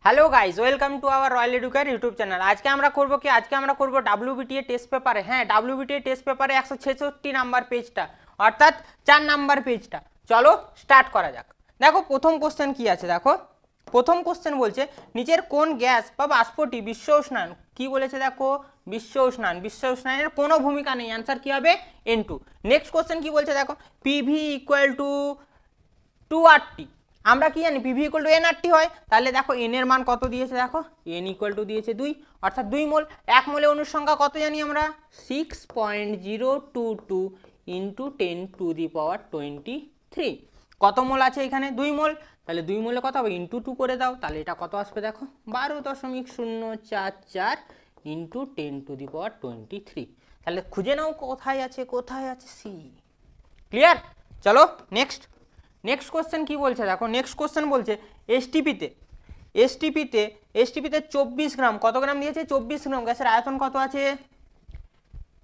Hello guys welcome to our Royal Educare YouTube channel. आज के আমরা করব কি আজকে আমরা করব WBTA টেস্ট পেপারে। হ্যাঁ, WBTA টেস্ট পেপারে 166 নাম্বার পেজটা অর্থাৎ 4 নাম্বার পেজটা। চলো স্টার্ট করা যাক। দেখো প্রথম কোশ্চেন কি আছে, দেখো প্রথম কোশ্চেন বলছে নিচের কোন গ্যাস বা বাষ্পটি বিশ্ব উষ্ণায়ন কি বলেছে, দেখো বিশ্ব উষ্ণায়নের কোনো ভূমিকা নেই, आंसर কি হবে N2। নেক্সট কোশ্চেন কি বলছে, দেখো PV = 2RT। আমরা কি জানি PV = nRT হয়, তাহলে দেখো n এর মান কত দিয়েছে, দেখো n = দিয়েছে 2 অর্থাৎ 2 মোল। 1 মোলে অণুর সংখ্যা কত জানি আমরা 6.022 × 10⁻23। কত মোল আছে এখানে 2 মোল, তাহলে 2 মোলে কত হবে * 2 করে দাও, তাহলে এটা কত আসবে দেখো 12.044 × 10⁻23। তাহলে খুঁজে নাও কোথায় আছে সি। ক্লিয়ার? চলো নেক্সট কোশ্চেন কি বলছে, দেখো নেক্সট কোশ্চেন বলছে এসটিপিতে 24 গ্রাম, কত গ্রাম দিয়েছে 24 গ্রাম, গ্যাসের আয়তন কত আছে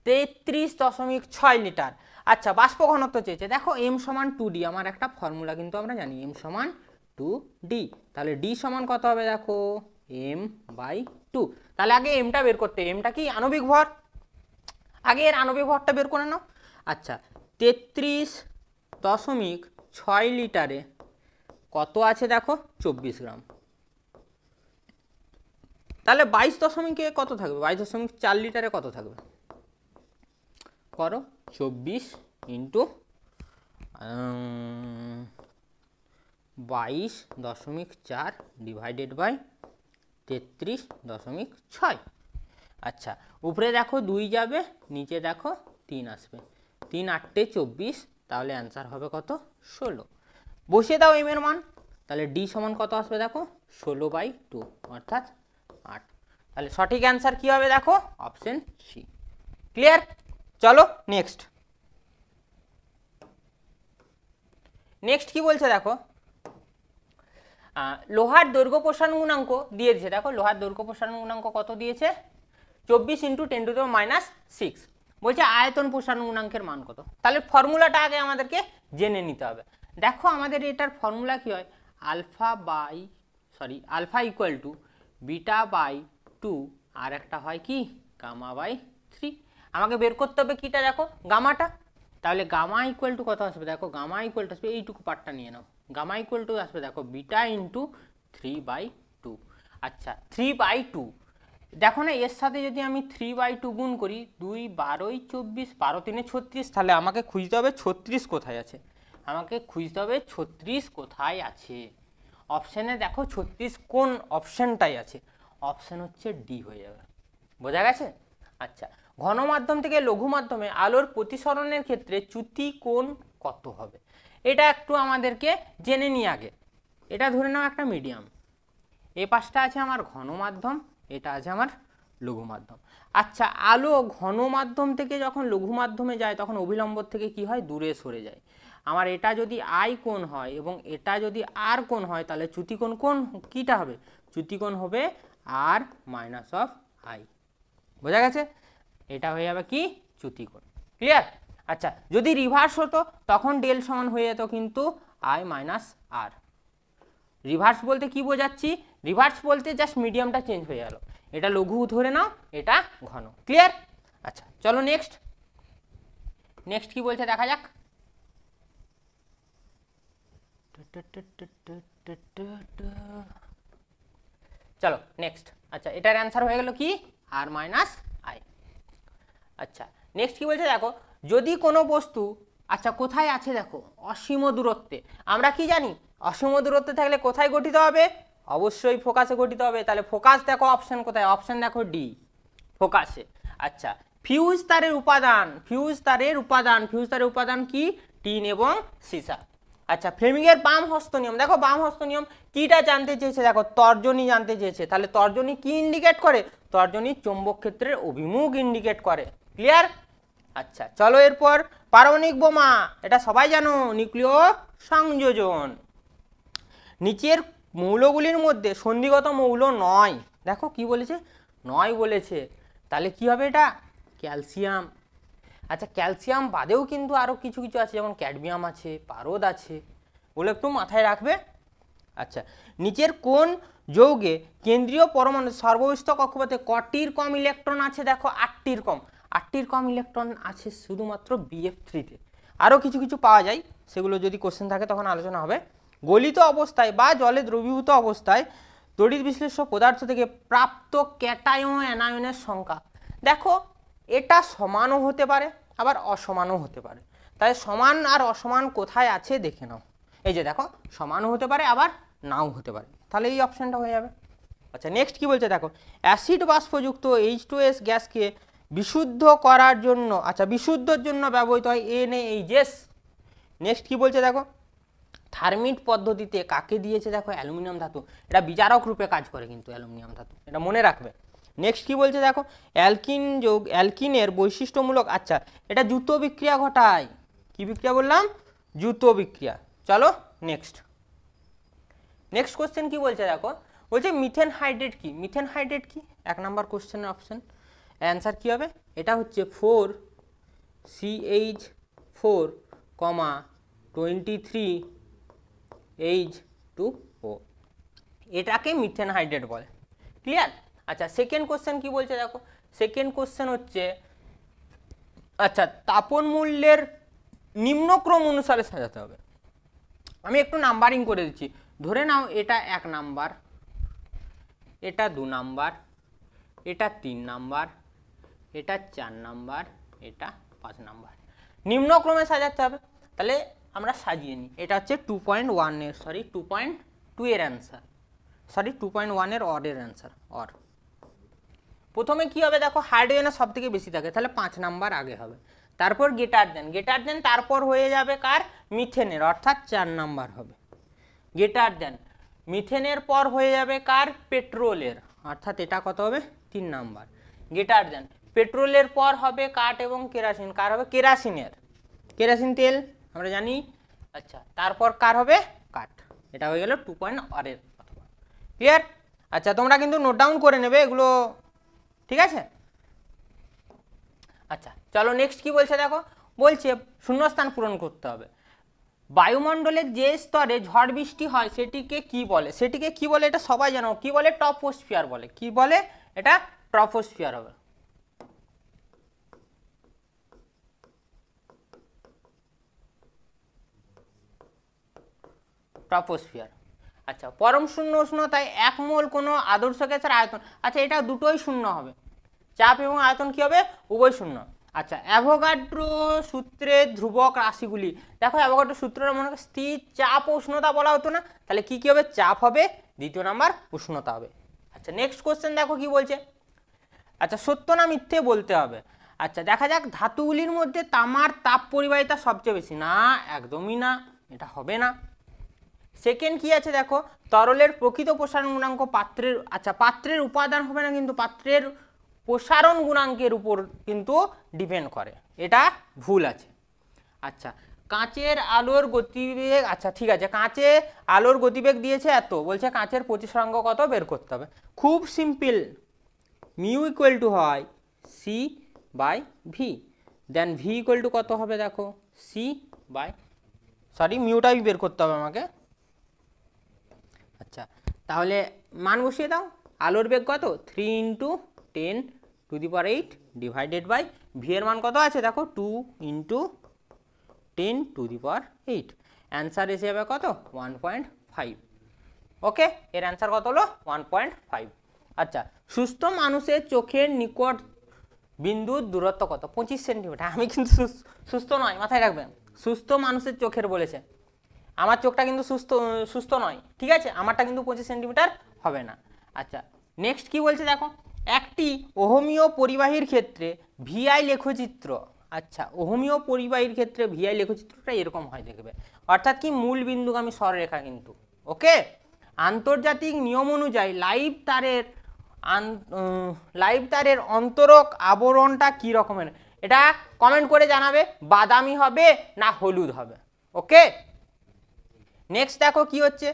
33.6 লিটার। আচ্ছা বাষ্প ঘনত্ব চেয়েছে, দেখো m = 2d, আমার একটা ফর্মুলা কিন্তু আমরা জানি m = 2d, তাহলে d সমান কত হবে দেখো m/2। তাহলে আগে mটা বের করতে, mটা কি আণবিক ভর, আগে এর আণবিক ভরটা বের করে নাও। আচ্ছা 33.6 লিটারে কত আছে দেখো 24 গ্রাম, তাহলে 22 কত থাকবে 22.4 লিটারে কত থাকবে, করো 24 × 22.4 / 33.6। আচ্ছা উপরে দেখো 2 যাবে, নিচে দেখো 3 আসবে, 3 × 8 = 24, তাহলে অ্যান্সার হবে কত 16। বসিয়ে দাও m এর মান, তাহলে d সমান কত আসবে দেখো 16/2 অর্থাৎ 8। তাহলে সঠিক অ্যান্সার কি হবে দেখো অপশন সি। ক্লিয়ার? চলো নেক্সট কি বলছে দেখো লোহার দৈর্ঘ্য প্রসারণ গুণাঙ্ক দিয়ে দিয়েছে, দেখো লোহার দৈর্ঘ্য প্রসারণ গুণাঙ্ক কত দিয়েছে 24 × 10⁻⁶। বলছে আয়তন প্রসারণ গুণাঙ্কের মান কত, তাহলে ফর্মুলাটা আগে আমাদেরকে জেনে নিতে হবে। দেখো আমাদের এটার ফর্মুলা কি হয় আলফা = β/2 আর একটা হয় কি γ/3। আমাকে বের করতে হবে কিটা দেখো গামাটা, তাহলে গামা = কত আসবে দেখো গামা = আসবে এইটুকু পার্টটা নিয়ে নাও, গামা = আসবে দেখো β × 3/2। আচ্ছা 3/2 দেখো না, এর সাথে যদি আমি 3/2 গুণ করি 2 × 12 = 24, 12 × 3 = 36, তাহলে আমাকে খুঁজতে হবে 36 কোথায় আছে, কোথায় আছে অপশানে দেখো 36 কোন অপশানটাই আছে, অপশান হচ্ছে ডি হয়ে যাবে। বোঝা গেছে? আচ্ছা ঘন মাধ্যম থেকে লঘু মাধ্যমে আলোর প্রতিসরণের ক্ষেত্রে চ্যুতি কোণ কত হবে, এটা একটু আমাদেরকে জেনে নিই আগে। এটা ধরে নাও একটা মিডিয়াম, এই পাশটা আছে আমার ঘন মাধ্যম, এটা আছে আমার লঘু মাধ্যম। আচ্ছা আলো ঘন মাধ্যম থেকে যখন লঘু মাধ্যমে যায় তখন অভিলম্ব থেকে কি হয় দূরে সরে যায়। আমার এটা যদি আই কোণ হয় এবং এটা যদি আর কোণ হয়, তাহলে চ্যুতিকোণ কিটা হবে, চ্যুতিকোণ হবে r-i। বোঝা গেছে? এটা হয়ে যাবে কি চ্যুতিকোণ। ক্লিয়ার? আচ্ছা যদি রিভার্স হতো তখন ডেল সমান হয়ে যেত কিন্তু i-r। রিভার্স বলতে কি বোঝাচ্ছি, রিভার্স বলতে জাস্ট মিডিয়ামটা চেঞ্জ হয়ে গেল, এটা লঘু ধরে নাও এটা ঘন। ক্লিয়ার? আচ্ছা চলো নেক্সট কি বলছে দেখা যাক। চলো নেক্সট। আচ্ছা এটার অ্যান্সার হয়ে গেল কি r-i। আচ্ছা নেক্সট কি বলছে দেখো যদি কোনো বস্তু, আচ্ছা কোথায় আছে দেখো অসীম দূরত্বে, আমরা কি জানি অসীম দূরত্বে থাকলে কোথায় গঠিত হবে, অবশ্যই ফোকাসে গঠিত হবে। তাহলে ফোকাস দেখো অপশন কোথায়, অপশন দেখো ডি ফোকাসে। আচ্ছা ফিউজ তারের উপাদান কি টিন এবং সীসা। আচ্ছা ফ্লেমিংয়ের বাম হস্ত নিয়ম, দেখো বাম হস্ত নিয়ম কিটা জানতে চেয়েছে, দেখো তর্জনী জানতে চেয়েছে, তাহলে তর্জনী কি ইন্ডিকেট করে, তর্জনী চৌম্বক ক্ষেত্রের অভিমুখ ইন্ডিকেট করে। ক্লিয়ার? আচ্ছা চলো এরপর পারমাণবিক বোমা, এটা সবাই জানো নিউক্লিয় সংযোজন। নিচের মৌলগুলির মধ্যে সন্ধিগত মৌল নয়, দেখো কি বলেছে নয় বলেছে, তাহলে কি হবে এটা ক্যালসিয়াম। আচ্ছা ক্যালসিয়াম বাদেও কিন্তু আরও কিছু আছে, যেমন ক্যাডমিয়াম আছে, পারদ আছে, ওগুলো একটু মাথায় রাখবে। আচ্ছা নিচের কোন যৌগে কেন্দ্রীয় পরমাণু সর্ববিষ্ট কক্ষপথে কটির কম ইলেকট্রন আছে? দেখো 8টির কম। 8টির কম ইলেকট্রন আছে শুধুমাত্র BF3-তে। আরও কিছু কিছু পাওয়া যায়, সেগুলো যদি কোশ্চেন থাকে তখন আলোচনা হবে। গলিত অবস্থায় বা জলে দ্রবীভূত অবস্থায় তড়িৎ বিশ্লেষ্য পদার্থ থেকে প্রাপ্ত ক্যাটায়ন অ্যানায়নের সংখ্যা। দেখো এটা সমানও হতে পারে আবার অসমানও হতে পারে, তাই সমান আর অসমান কোথায় আছে দেখে নাও। এই যে দেখো সমানও হতে পারে আবার নাও হতে পারে, তাহলে এই অপশানটা হয়ে যাবে। আচ্ছা নেক্সট কি বলছে দেখো, অ্যাসিড বাষ্পযুক্ত H2S গ্যাসকে বিশুদ্ধ করার জন্য, আচ্ছা বিশুদ্ধর জন্য ব্যবহৃত হয় NaHS। নেক্সট কি বলছে দেখো, থার্মিট পদ্ধতিতে কাকে দিয়েছে? দেখো অ্যালুমিনিয়াম ধাতু। এটা বিজারক রূপে কাজ করে কিন্তু অ্যালুমিনিয়াম ধাতু, এটা মনে রাখবে। নেক্সট কি বলছে দেখো, অ্যালকিনের বৈশিষ্ট্যমূলক, আচ্ছা এটা দ্রুত বিক্রিয়া ঘটায়। কি বিক্রিয়া বললাম? দ্রুত বিক্রিয়া। চলো নেক্সট কোশ্চেন কি বলছে দেখো, বলছে মিথেন হাইড্রেট কি? মিথেন হাইড্রেট কি? 1 নম্বর কোশ্চেনের অপশন অ্যান্সার কি হবে? এটা হচ্ছে 4CH4, 23H2O, এটাকে মিথেন হাইড্রেট বলে। ক্লিয়ার? আচ্ছা সেকেন্ড কোশ্চেন কি বলছে দেখো, সেকেন্ড কোশ্চেন হচ্ছে, আচ্ছা তাপন মূল্যের নিম্নক্রম অনুসারে সাজাতে হবে। আমি একটু নাম্বারিং করে দিচ্ছি। ধরে নাও এটা 1 নাম্বার, এটা 2 নাম্বার, এটা 3 নাম্বার, এটা 4 নাম্বার, এটা 5 নাম্বার। নিম্নক্রমে সাজাতে হবে, তাহলে আমরা সাজিয়ে নিই। এটা হচ্ছে 2.1 এর, সরি 2.2 এর অ্যান্সার, সরি 2.1 এর অরের অ্যান্সার। অর প্রথমে কি হবে দেখো, হাইড্রোজেনের সব থেকে বেশি থাকে, তাহলে 5 নাম্বার আগে হবে। তারপর গ্রেটার দেন, তারপর হয়ে যাবে কার? মিথেনের, অর্থাৎ 4 নাম্বার হবে। গ্রেটার দেন মিথেনের পর হয়ে যাবে কার? পেট্রোলের, অর্থাৎ এটা কত হবে? 3 নাম্বার। গ্রেটার দেন পেট্রোলের পর হবে কাঠ এবং কেরাসিন, কার হবে? কেরাসিনের, কেরাসিন তেল আমরা জানি। আচ্ছা তারপর কার হবে? কাঠ। এটা হয়ে গেল 2.1 এর। ক্লিয়ার? আচ্ছা তোমরা কিন্তু নোট ডাউন করে নেবে এগুলো, ঠিক আছে? আচ্ছা চলো নেক্সট কি বলছে দেখো, বলছে শূন্যস্থান পূরণ করতে হবে। বায়ুমণ্ডলের যে স্তরে ঝড় বৃষ্টি হয় সেটিকে কি বলে? সেটিকে কি বলে? এটা সবাই জানো, কি বলে? ট্রপোস্ফিয়ার বলে। কি বলে? এটা ট্রপোস্ফিয়ার হবে। ট্রপোস্ফিয়ার। আচ্ছা পরম শূন্য উষ্ণতায় 1 মোল কোনো আদর্শ গ্যাসের আয়তন, আচ্ছা এটা দুটোই শূন্য হবে, চাপ এবং আয়তন কি হবে? উভয় শূন্য। আচ্ছা অ্যাভোগাড্রো সূত্রের ধ্রুবক রাশিগুলি, দেখো অ্যাভোগাড্রো সূত্রটা মনে করো স্থির চাপ ও উষ্ণতা বলা হতো না, তাহলে কি কি হবে? চাপ হবে, দ্বিতীয় নাম্বার উষ্ণতা হবে। আচ্ছা নেক্সট কোশ্চেন দেখো কি বলছে, আচ্ছা সত্য না মিথ্যে বলতে হবে। আচ্ছা দেখা যাক, ধাতুগুলির মধ্যে তামার তাপ পরিবাহিতা সবচেয়ে বেশি, না একদমই না, এটা হবে না। সেকেন্ড কি আছে দেখো, তরলের প্রকৃত প্রসারণ গুণাঙ্ক পাত্রের, আচ্ছা পাত্রের উপাদান হবে না, কিন্তু পাত্রের প্রসারণ গুণাঙ্কের উপর কিন্তু ডিপেন্ড করে, এটা ভুল আছে। আচ্ছা কাঁচের আলোর গতিবেগ, আচ্ছা ঠিক আছে, কাঁচে আলোর গতিবেগ দিয়েছে এত, বলছে কাঁচের প্রতিসরাঙ্ক কত বের করতে হবে। খুব সিম্পল, মিউ ইকুয়াল টু হয় C by V, then V equal to কত হবে দেখো, সি বাই, সরি মিউটাই বের করতে হবে আমাকে। আচ্ছা তাহলে মান বসিয়ে দাও, আলোর বেগ কত? 3 × 10⁸ ডিভাইডেড বাই ভি এর মান কত আছে দেখো, 2 × 10⁸। অ্যান্সার এসে যাবে কত? 1.5। ওকে, এর অ্যান্সার কত হলো? 1.5। আচ্ছা সুস্থ মানুষের চোখের নিকট বিন্দুর দূরত্ব কত? 25 সেন্টিমিটার। আমি কিন্তু সুস্থ নয়, মাথায় রাখবেন, সুস্থ মানুষের চোখের বলেছে, আমার চোখটা কিন্তু সুস্থ নয়, ঠিক আছে, আমারটা কিন্তু 25 সেন্টিমিটার হবে না। আচ্ছা নেক্সট কি বলছে দেখো, একটি ওহমীয় পরিবাহীর ক্ষেত্রে ভিআই লেখচিত্র, আচ্ছা ওহমীয় পরিবাহীর ক্ষেত্রে ভিআই লেখচিত্রটা এরকম হয় দেখবে, অর্থাৎ কি মূল বিন্দুগামী সরলরেখা কিন্তু। ওকে, আন্তর্জাতিক নিয়ম অনুযায়ী লাইভ তারের অন্তরক আবরণটা কি রকমের, এটা কমেন্ট করে জানাবে, বাদামি হবে না হলুদ হবে। ওকে নেক্সট দেখো কি হচ্ছে,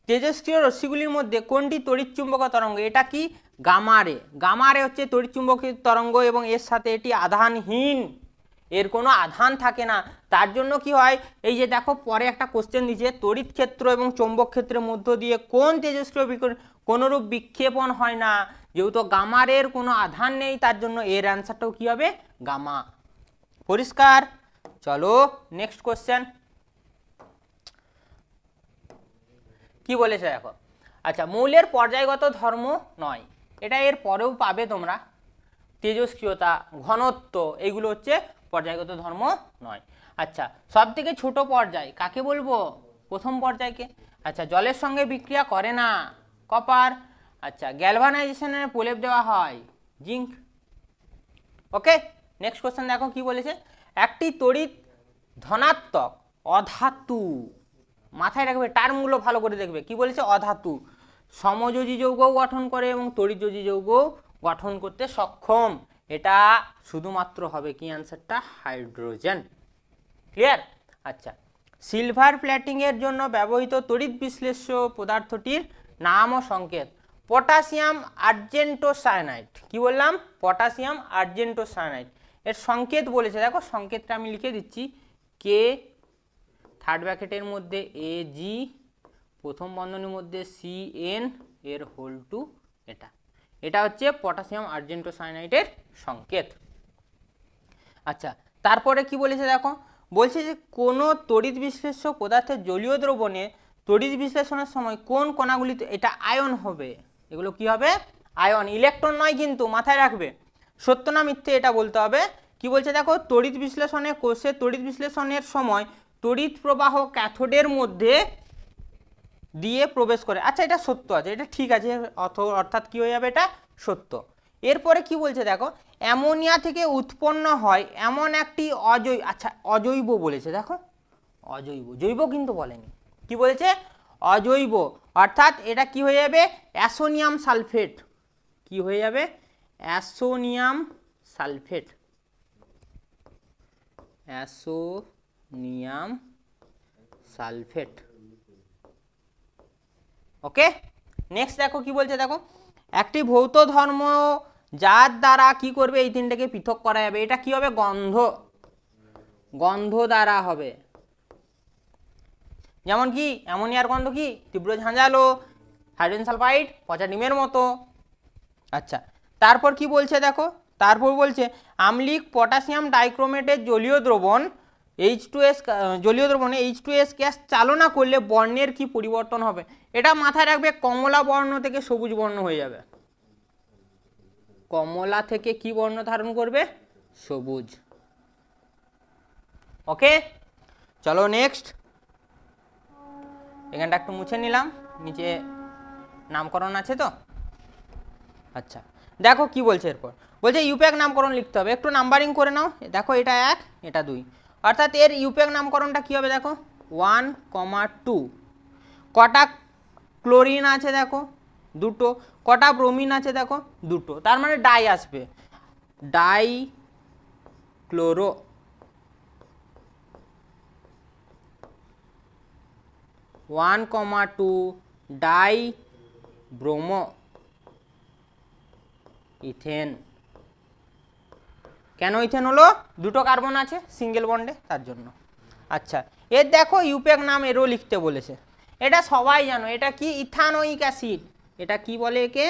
তেজস্ক্রিয় রশ্মিগুলির মধ্যে কোনটি তড়িৎচুম্বক তরঙ্গ? এটা কি? গামারে। গামারে হচ্ছে তড়িৎচুম্বকীয় তরঙ্গ এবং এর সাথে এটি আধানহীন, এর কোনো আধান থাকে না। তার জন্য কি হয়, এই যে দেখো পরে একটা কোশ্চেন দিয়েছে, তড়িৎ ক্ষেত্র এবং চৌম্বক ক্ষেত্রের মধ্য দিয়ে কোন তেজস্ক্রিয় কোনোরূপ বিক্ষেপণ হয় না, যেহেতু গামারের কোনো আধান নেই তার জন্য এর অ্যান্সারটাও কি হবে গামা। পরিষ্কার? চলো নেক্সট কোশ্চেন কি বলেছে দেখো। আচ্ছা, মৌলের পর্যায়গত ধর্ম নয়, এটা এর পরেও পাবে তোমরা। তেজস্ক্রিয়তা, ঘনত্ব, এগুলো হচ্ছে পর্যায়গত ধর্ম নয়। আচ্ছা, সব থেকে ছোট পর্যায় কাকে বলবো? প্রথম পর্যায়কে। আচ্ছা, জলের সঙ্গে বিক্রিয়া করে না, কপার। আচ্ছা, গ্যালভানাইজেশনের প্রলেপ দেওয়া হয়, জিঙ্ক। ওকে, নেক্সট কোশ্চেন দেখো কি বলেছে। একটি তড়িৎ ধনাত্মক অধাতু, মাথায় রাখবে টার্মগুলো ভালো করে দেখবে, কি বলেছে? অধাতু সমযোজী যৌগও গঠন করে এবং তড়িৎযোজী যৌগও গঠন করতে সক্ষম। এটা শুধুমাত্র হবে কি অ্যান্সারটা? হাইড্রোজেন। ক্লিয়ার? আচ্ছা, সিলভার প্ল্যাটিং এর জন্য ব্যবহৃত তড়িৎ বিশ্লেষ্য পদার্থটির নাম ও সংকেত। পটাশিয়াম আর্জেন্টোসায়ানাইড। কি বললাম? পটাশিয়াম আর্জেন্টোসায়ানাইড। এর সংকেত বলেছে, দেখো সংকেতটা আমি লিখে দিচ্ছি, কে থার্ড ব্র্যাকেটের মধ্যে AG, প্রথম বন্ধনীর মধ্যে CN, এর হোল টু এটা। এটা হচ্ছে পটাশিয়াম আর্জেন্টোসায়ানাইডের সংকেত। আচ্ছা, তারপরে কি বলেছে দেখো, বলছে যে কোনো তড়িৎ বিশ্লেষ্য পদার্থের জলীয় দ্রবণে তড়িৎ বিশ্লেষণের সময় কোন কণাগুলিতে, এটা আয়ন হবে, এগুলো কি হবে? আয়ন, ইলেকট্রন নয় কিন্তু, মাথায় রাখবে। সত্য না মিথ্যে এটা বলতে হবে। কি বলছে দেখো, তড়িৎ বিশ্লেষণে কোষে তড়িৎ বিশ্লেষণের সময় তড়িৎ প্রবাহ ক্যাথোডের মধ্যে দিয়ে প্রবেশ করে। আচ্ছা, এটা সত্য আছে, এটা ঠিক আছে, অর্থাৎ কি হয়ে যাবে? এটা সত্য। এরপরে কি বলছে দেখো, অ্যামোনিয়া থেকে উৎপন্ন হয় এমন একটি আচ্ছা অজৈব বলেছে, দেখো অজৈব, জৈব কিন্তু বলেনি। কি বলেছে? অজৈব, অর্থাৎ এটা কি হয়ে যাবে? অ্যাসোনিয়াম সালফেট। কি হয়ে যাবে? অ্যাসোনিয়াম সালফেট। অ্যাসোনিয়াম সালফেট। ওকে, নেক্সট দেখো কি বলছে দেখো, একটি ভৌত ধর্ম যার দ্বারা কি করবে? এই তিনটাকে পৃথক করা যাবে। এটা কি হবে? গন্ধ। গন্ধ দ্বারা হবে। যেমন কি অ্যামোনিয়ার গন্ধ কি? তীব্র ঝাঁঝালো। হাইড্রোজেন সালফাইড পচা ডিমের মতো। আচ্ছা, তারপর কি বলছে দেখো, তারপর বলছে আম্লিক পটাশিয়াম ডাইক্রোমেটের জলীয় দ্রবণ H2S, জলীয় দ্রবণে H2S গ্যাস চালনা করলে বর্ণের কি পরিবর্তন হবে? এটা মাথায় রাখবে, কমলা বর্ণ থেকে সবুজ বর্ণ হয়ে যাবে। কমলা থেকে কি বর্ণ ধারণ করবে? সবুজ। ওকে, চলো নেক্সট। এখানটা একটু মুছে নিলাম, নিচে নামকরণ আছে তো। আচ্ছা, দেখো কি বলছে এরপর, বলছে ইউপ্যাক নামকরণ লিখতে হবে, একটু নাম্বারিং করে নাও। দেখো এটা 1, এটা 2, অর্থাৎ এর ইউপ্যাক নামকরণটা কি হবে? দেখো 1,2। কটা ক্লোরিন আছে? দেখো 2টো। কটা ব্রোমিন আছে? দেখো 2টো, তার মানে ডাই আসবে, di chloro. One comma two di bromo ethane. কেন ইথেন হলো? 2টো কার্বন আছে সিঙ্গেল বন্ডে, তার জন্য। আচ্ছা, এর দেখো ইউপ্যাক নাম এরও লিখতে বলেছে। এটা সবাই জানো, এটা কি? Ethanoic acid. এটা কি বলে একে?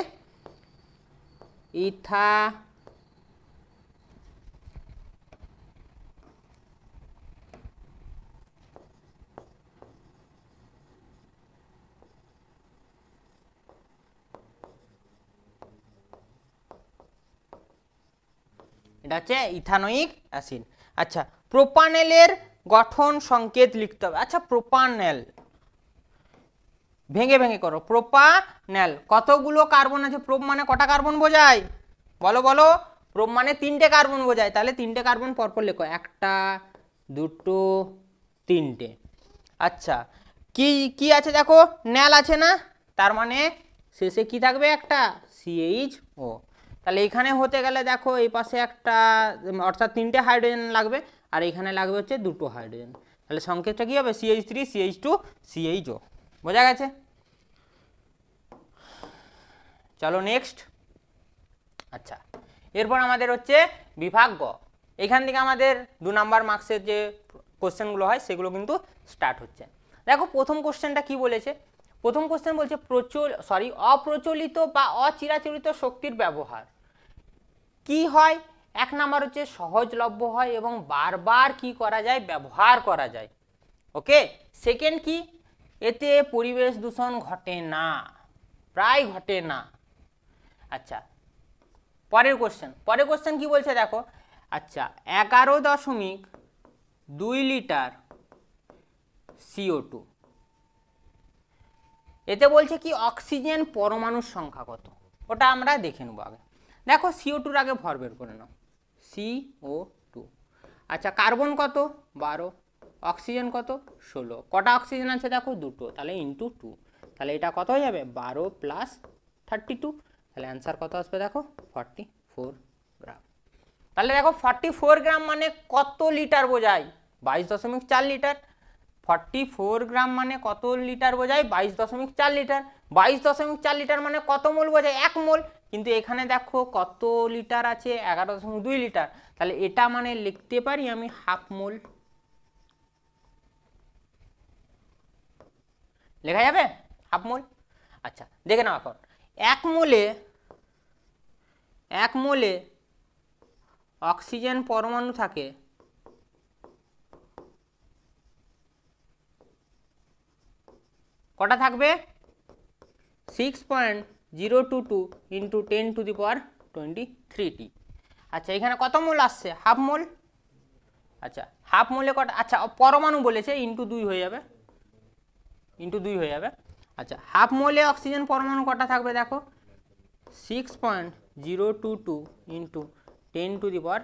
এটা হচ্ছে ইথানোয়িক অ্যাসিড। আচ্ছা, প্রোপানেলের গঠন সংকেত লিখতে হবে। আচ্ছা, প্রোপানেল ভেঙে ভেঙে করো। প্রোপানেল কতগুলো কার্বন আছে? প্রোপ মানে কটা কার্বন বোঝায়? বলো বলো। প্রোপ মানে 3টে কার্বন বোঝায়, তাহলে 3টে কার্বন পরপর লেখো, 1টা 2টো 3টে। আচ্ছা, কি কি আছে দেখো, ন্যাল আছে না, তার মানে শেষে কি থাকবে? একটা CHO। তাহলে এখানে হতে গেলে দেখো এই পাশে একটা, অর্থাৎ 3টে হাইড্রোজেন লাগবে, আর এখানে লাগবে হচ্ছে 2টো হাইড্রোজেন। তাহলে সংকেতটা কি হবে? CH3 CH2 CHO। বোঝা গেছে? চলো নেক্সট। আচ্ছা, এরপর আমাদের হচ্ছে বিভাগ গ। এখান থেকে আমাদের 2 নাম্বার মার্কসের যে কোশ্চেনগুলো হয় সেগুলো কিন্তু স্টার্ট হচ্ছে। দেখো প্রথম কোশ্চেনটা কি বলেছে, প্রথম কোশ্চেন বলছে অপ্রচলিত বা অচিরাচরিত শক্তির ব্যবহার কি হয়। এক নাম্বার হচ্ছে সহজলভ্য হয় এবং বারবার কি করা যায়, ব্যবহার করা যায়। ওকে, সেকেন্ড কি, এতে পরিবেশ দূষণ ঘটে না, প্রায় ঘটে না। আচ্ছা, পরের কোশ্চেন কি বলছে দেখো। আচ্ছা, 11.2 লিটার CO2, এতে বলছে কি অক্সিজেন পরমাণুর সংখ্যা কত, ওটা আমরা দেখে নেবো আগে। দেখো CO2-র আগে ভর বের করে নাও, CO2। আচ্ছা, কার্বন কত, 12, অক্সিজেন কত, 16। কটা অক্সিজেন আছে দেখো, দুটো, তাহলে ইন্টু 2, তাহলে এটা কত হয়ে যাবে, 12 + 32, তাহলে অ্যান্সার কত আসবে দেখো, 44 গ্রাম। তাহলে দেখো 44 গ্রাম মানে কত লিটার বোঝায়, 22.4 লিটার। 44 গ্রাম মানে কত লিটার বোঝায়, 22.4 লিটার। 22.4 লিটার মানে কত মোল বোঝায়, 1 মোল। কিন্তু এখানে দেখো কত লিটার আছে, 11.2 লিটার, তাহলে এটা মানে লিখতে পারি আমি হাফ মোল, লেখা যাবে হাফ মোল। আচ্ছা, দেখে নাও এখন, 1 মোলে অক্সিজেন পরমাণু থাকে কটা থাকবে, 6.022 × 10⁻23t। আচ্ছা, এখানে কত মোল আসছে, হাফ মোল। আচ্ছা, হাফ মোলে কটা, আচ্ছা পরমাণু বলেছে, ইন্টু 2 হয়ে যাবে, আচ্ছা, হাফ মোলে অক্সিজেন পরমাণু কটা থাকবে দেখো, 6.022 × 10⁻23 ×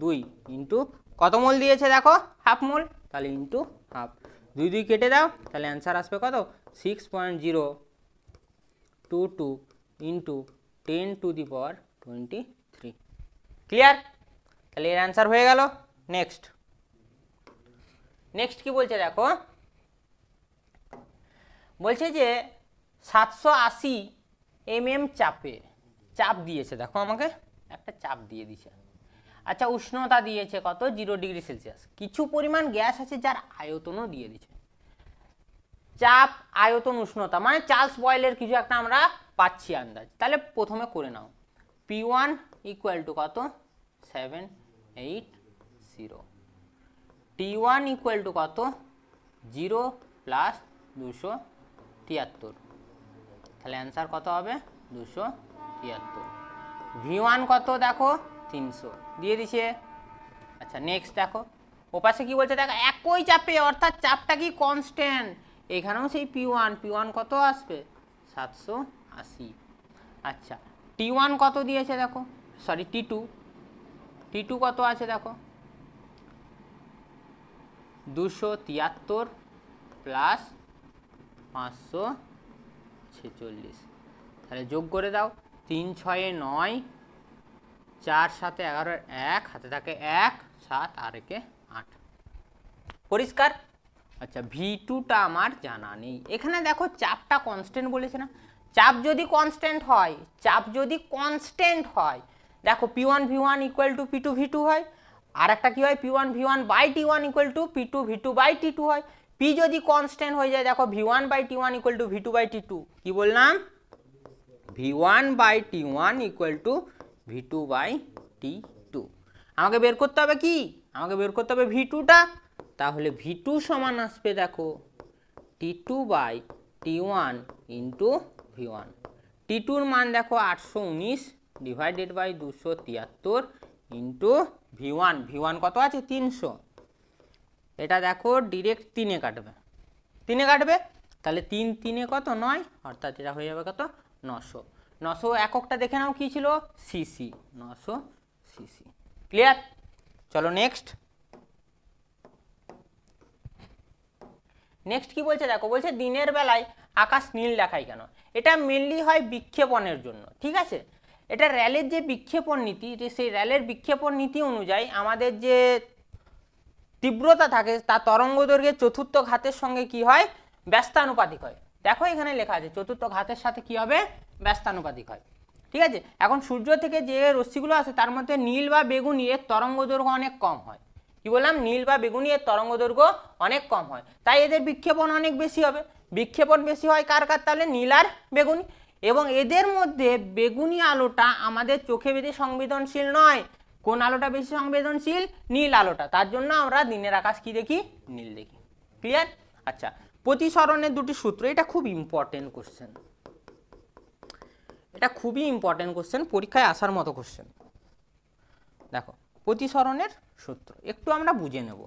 2 ইন্টু কত মোল দিয়েছে দেখো, হাফ মোল, তাহলে ইন্টু হাফ, 2 2 কেটে দাও, তাহলে অ্যান্সার আসবে কত, 6.022 × 10⁻23। ক্লিয়ার? তাহলে এর অ্যান্সার হয়ে গেল। নেক্সট কি বলছে দেখো, বলছে যে 780 mm চাপ দিয়েছে, দেখো আমাকে একটা চাপ দিয়ে দিয়েছে। আচ্ছা, উষ্ণতা দিয়েছে কত, 0 ডিগ্রি সেলসিয়াস। কিছু পরিমাণ গ্যাস আছে যার আয়তনও দিয়ে দিয়েছে। চাপ, আয়তন, উষ্ণতা মানে চার্লস বয়েলের কিছু একটা আমরা পাচ্ছি আন্দাজ। তাহলে প্রথমে করে নাও, P1 = কত, 780, T1 = কত, 0 + 273, তাহলে অ্যান্সার কত হবে, 273। V1 কত দেখো, 300 দিয়ে দিছে। আচ্ছা, নেক্সট দেখো ওপাশে কি বলছে দেখো, একই চাপে, অর্থাৎ চাপটা কি কনস্ট্যান্ট, এখানেও সেই P1 কত আসবে, 780। আচ্ছা, T1 কত দিয়েছে দেখো, সরি T2 কত আছে দেখো, 273 + 546, তাহলে যোগ করে দাও, 3 6 9, 4 7 11, 1 হাতে থাকে 1, 7 আর 1 8, পরিষ্কার। আচ্ছা, V2টা আমার জানা নেই। এখানে দেখো চাপটা কনস্ট্যান্ট বলেছে না, চাপ যদি কনস্ট্যান্ট হয়, দেখো P1 V1 = P2 V2 হয়, আর একটা কি হয়, P1 V1/T1 = P2 V2/T2 হয়। P যদি কনস্ট্যান্ট হয়ে যায়, দেখো V1/T1 = V2/T2, কি বললাম, V1/T1 = V2/T2। আমাকে বের করতে হবে কি, আমাকে বের করতে হবে V2টা, তাহলে V2 সমান আসবে দেখো T2/T1 × V1। T2-র মান দেখো 819 / 273 × V1 কত আছে, 300। এটা দেখো ডিরেক্ট 3-এ কাটবে, তাহলে 3 3 কত, 9, অর্থাৎ এটা হয়ে যাবে কত, 900। 900 এককটা দেখে নাও কি ছিল, সিসি, 900 সিসি। ক্লিয়ার? চলো নেক্সট কি বলছে দেখো, বলছে দিনের বেলায় আকাশ নীল দেখায় কেন। এটা মেনলি হয় বিক্ষেপণের জন্য, ঠিক আছে। এটা র্যালের যে বিক্ষেপণ নীতি, সেই র্যালের বিক্ষেপণ নীতি অনুযায়ী আমাদের যে তীব্রতা থাকে তার তরঙ্গদৈর্ঘ্যের চতুর্থ ঘাতের সঙ্গে কি হয়, ব্যস্তানুপাতিক হয়। দেখো এখানে লেখা আছে চতুর্থ ঘাতের সাথে কি হবে, ব্যস্তানুপাতিক হয়, ঠিক আছে। এখন সূর্য থেকে যে রশ্মিগুলো আসে তার মধ্যে নীল বা বেগুনি এর তরঙ্গদৈর্ঘ্য অনেক কম হয়, কি বললাম, নীল বা বেগুনি এর তরঙ্গ দৈর্ঘ্য অনেক কম হয়, তাই এদের বিক্ষেপণ অনেক বেশি হবে। বিক্ষেপণ বেশি হয় কার কার, তাহলে নীল আর বেগুনি। এবং এদের মধ্যে বেগুনি আলোটা আমাদের চোখে বেশি সংবেদনশীল নয়। কোন আলোটা বেশি সংবেদনশীল, নীল আলোটা, তার জন্য আমরা দিনের আকাশ কি দেখি, নীল দেখি। ক্লিয়ার? আচ্ছা, প্রতিসরণের দুটি সূত্র, এটা খুব ইম্পর্টেন্ট কোশ্চেন, এটা খুবই ইম্পর্টেন্ট কোশ্চেন, পরীক্ষায় আসার মতো কোশ্চেন। দেখো প্রতিসরণের সূত্র একটু আমরা বুঝে নেব।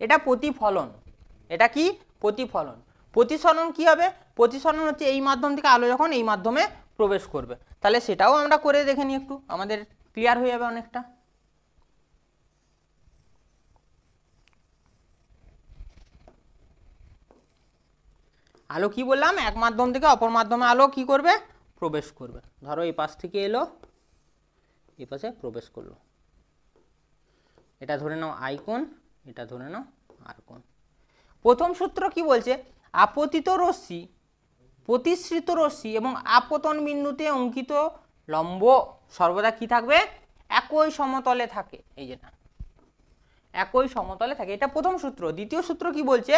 এটা প্রতিফলন, এটা কি প্রতিফলন। প্রতিসরণ কি হবে, প্রতিসরণ হচ্ছে এই মাধ্যম থেকে আলো যখন এই মাধ্যমে প্রবেশ করবে, তাহলে সেটাও আমরা করে দেখে নিই, একটু আমাদের ক্লিয়ার হয়ে যাবে অনেকটা। আলো কি বললাম, এক মাধ্যম থেকে অপর মাধ্যমে আলো কি করবে, প্রবেশ করবে। ধরো এই পাশ থেকে এলো, এই পাশে প্রবেশ করলো, এটা ধরে নাও আই কোণ, এটা ধরে নাও আর কোণ। প্রথম সূত্র কি বলছে, আপতিত রশ্মি, প্রতিসৃত রশ্মি এবং আপতন বিন্দুতে অঙ্কিত লম্ব সর্বদা কি থাকবে, একই সমতলে থাকে। এই যেটা একই সমতলে থাকে, এটা প্রথম সূত্র। দ্বিতীয় সূত্র কি বলছে,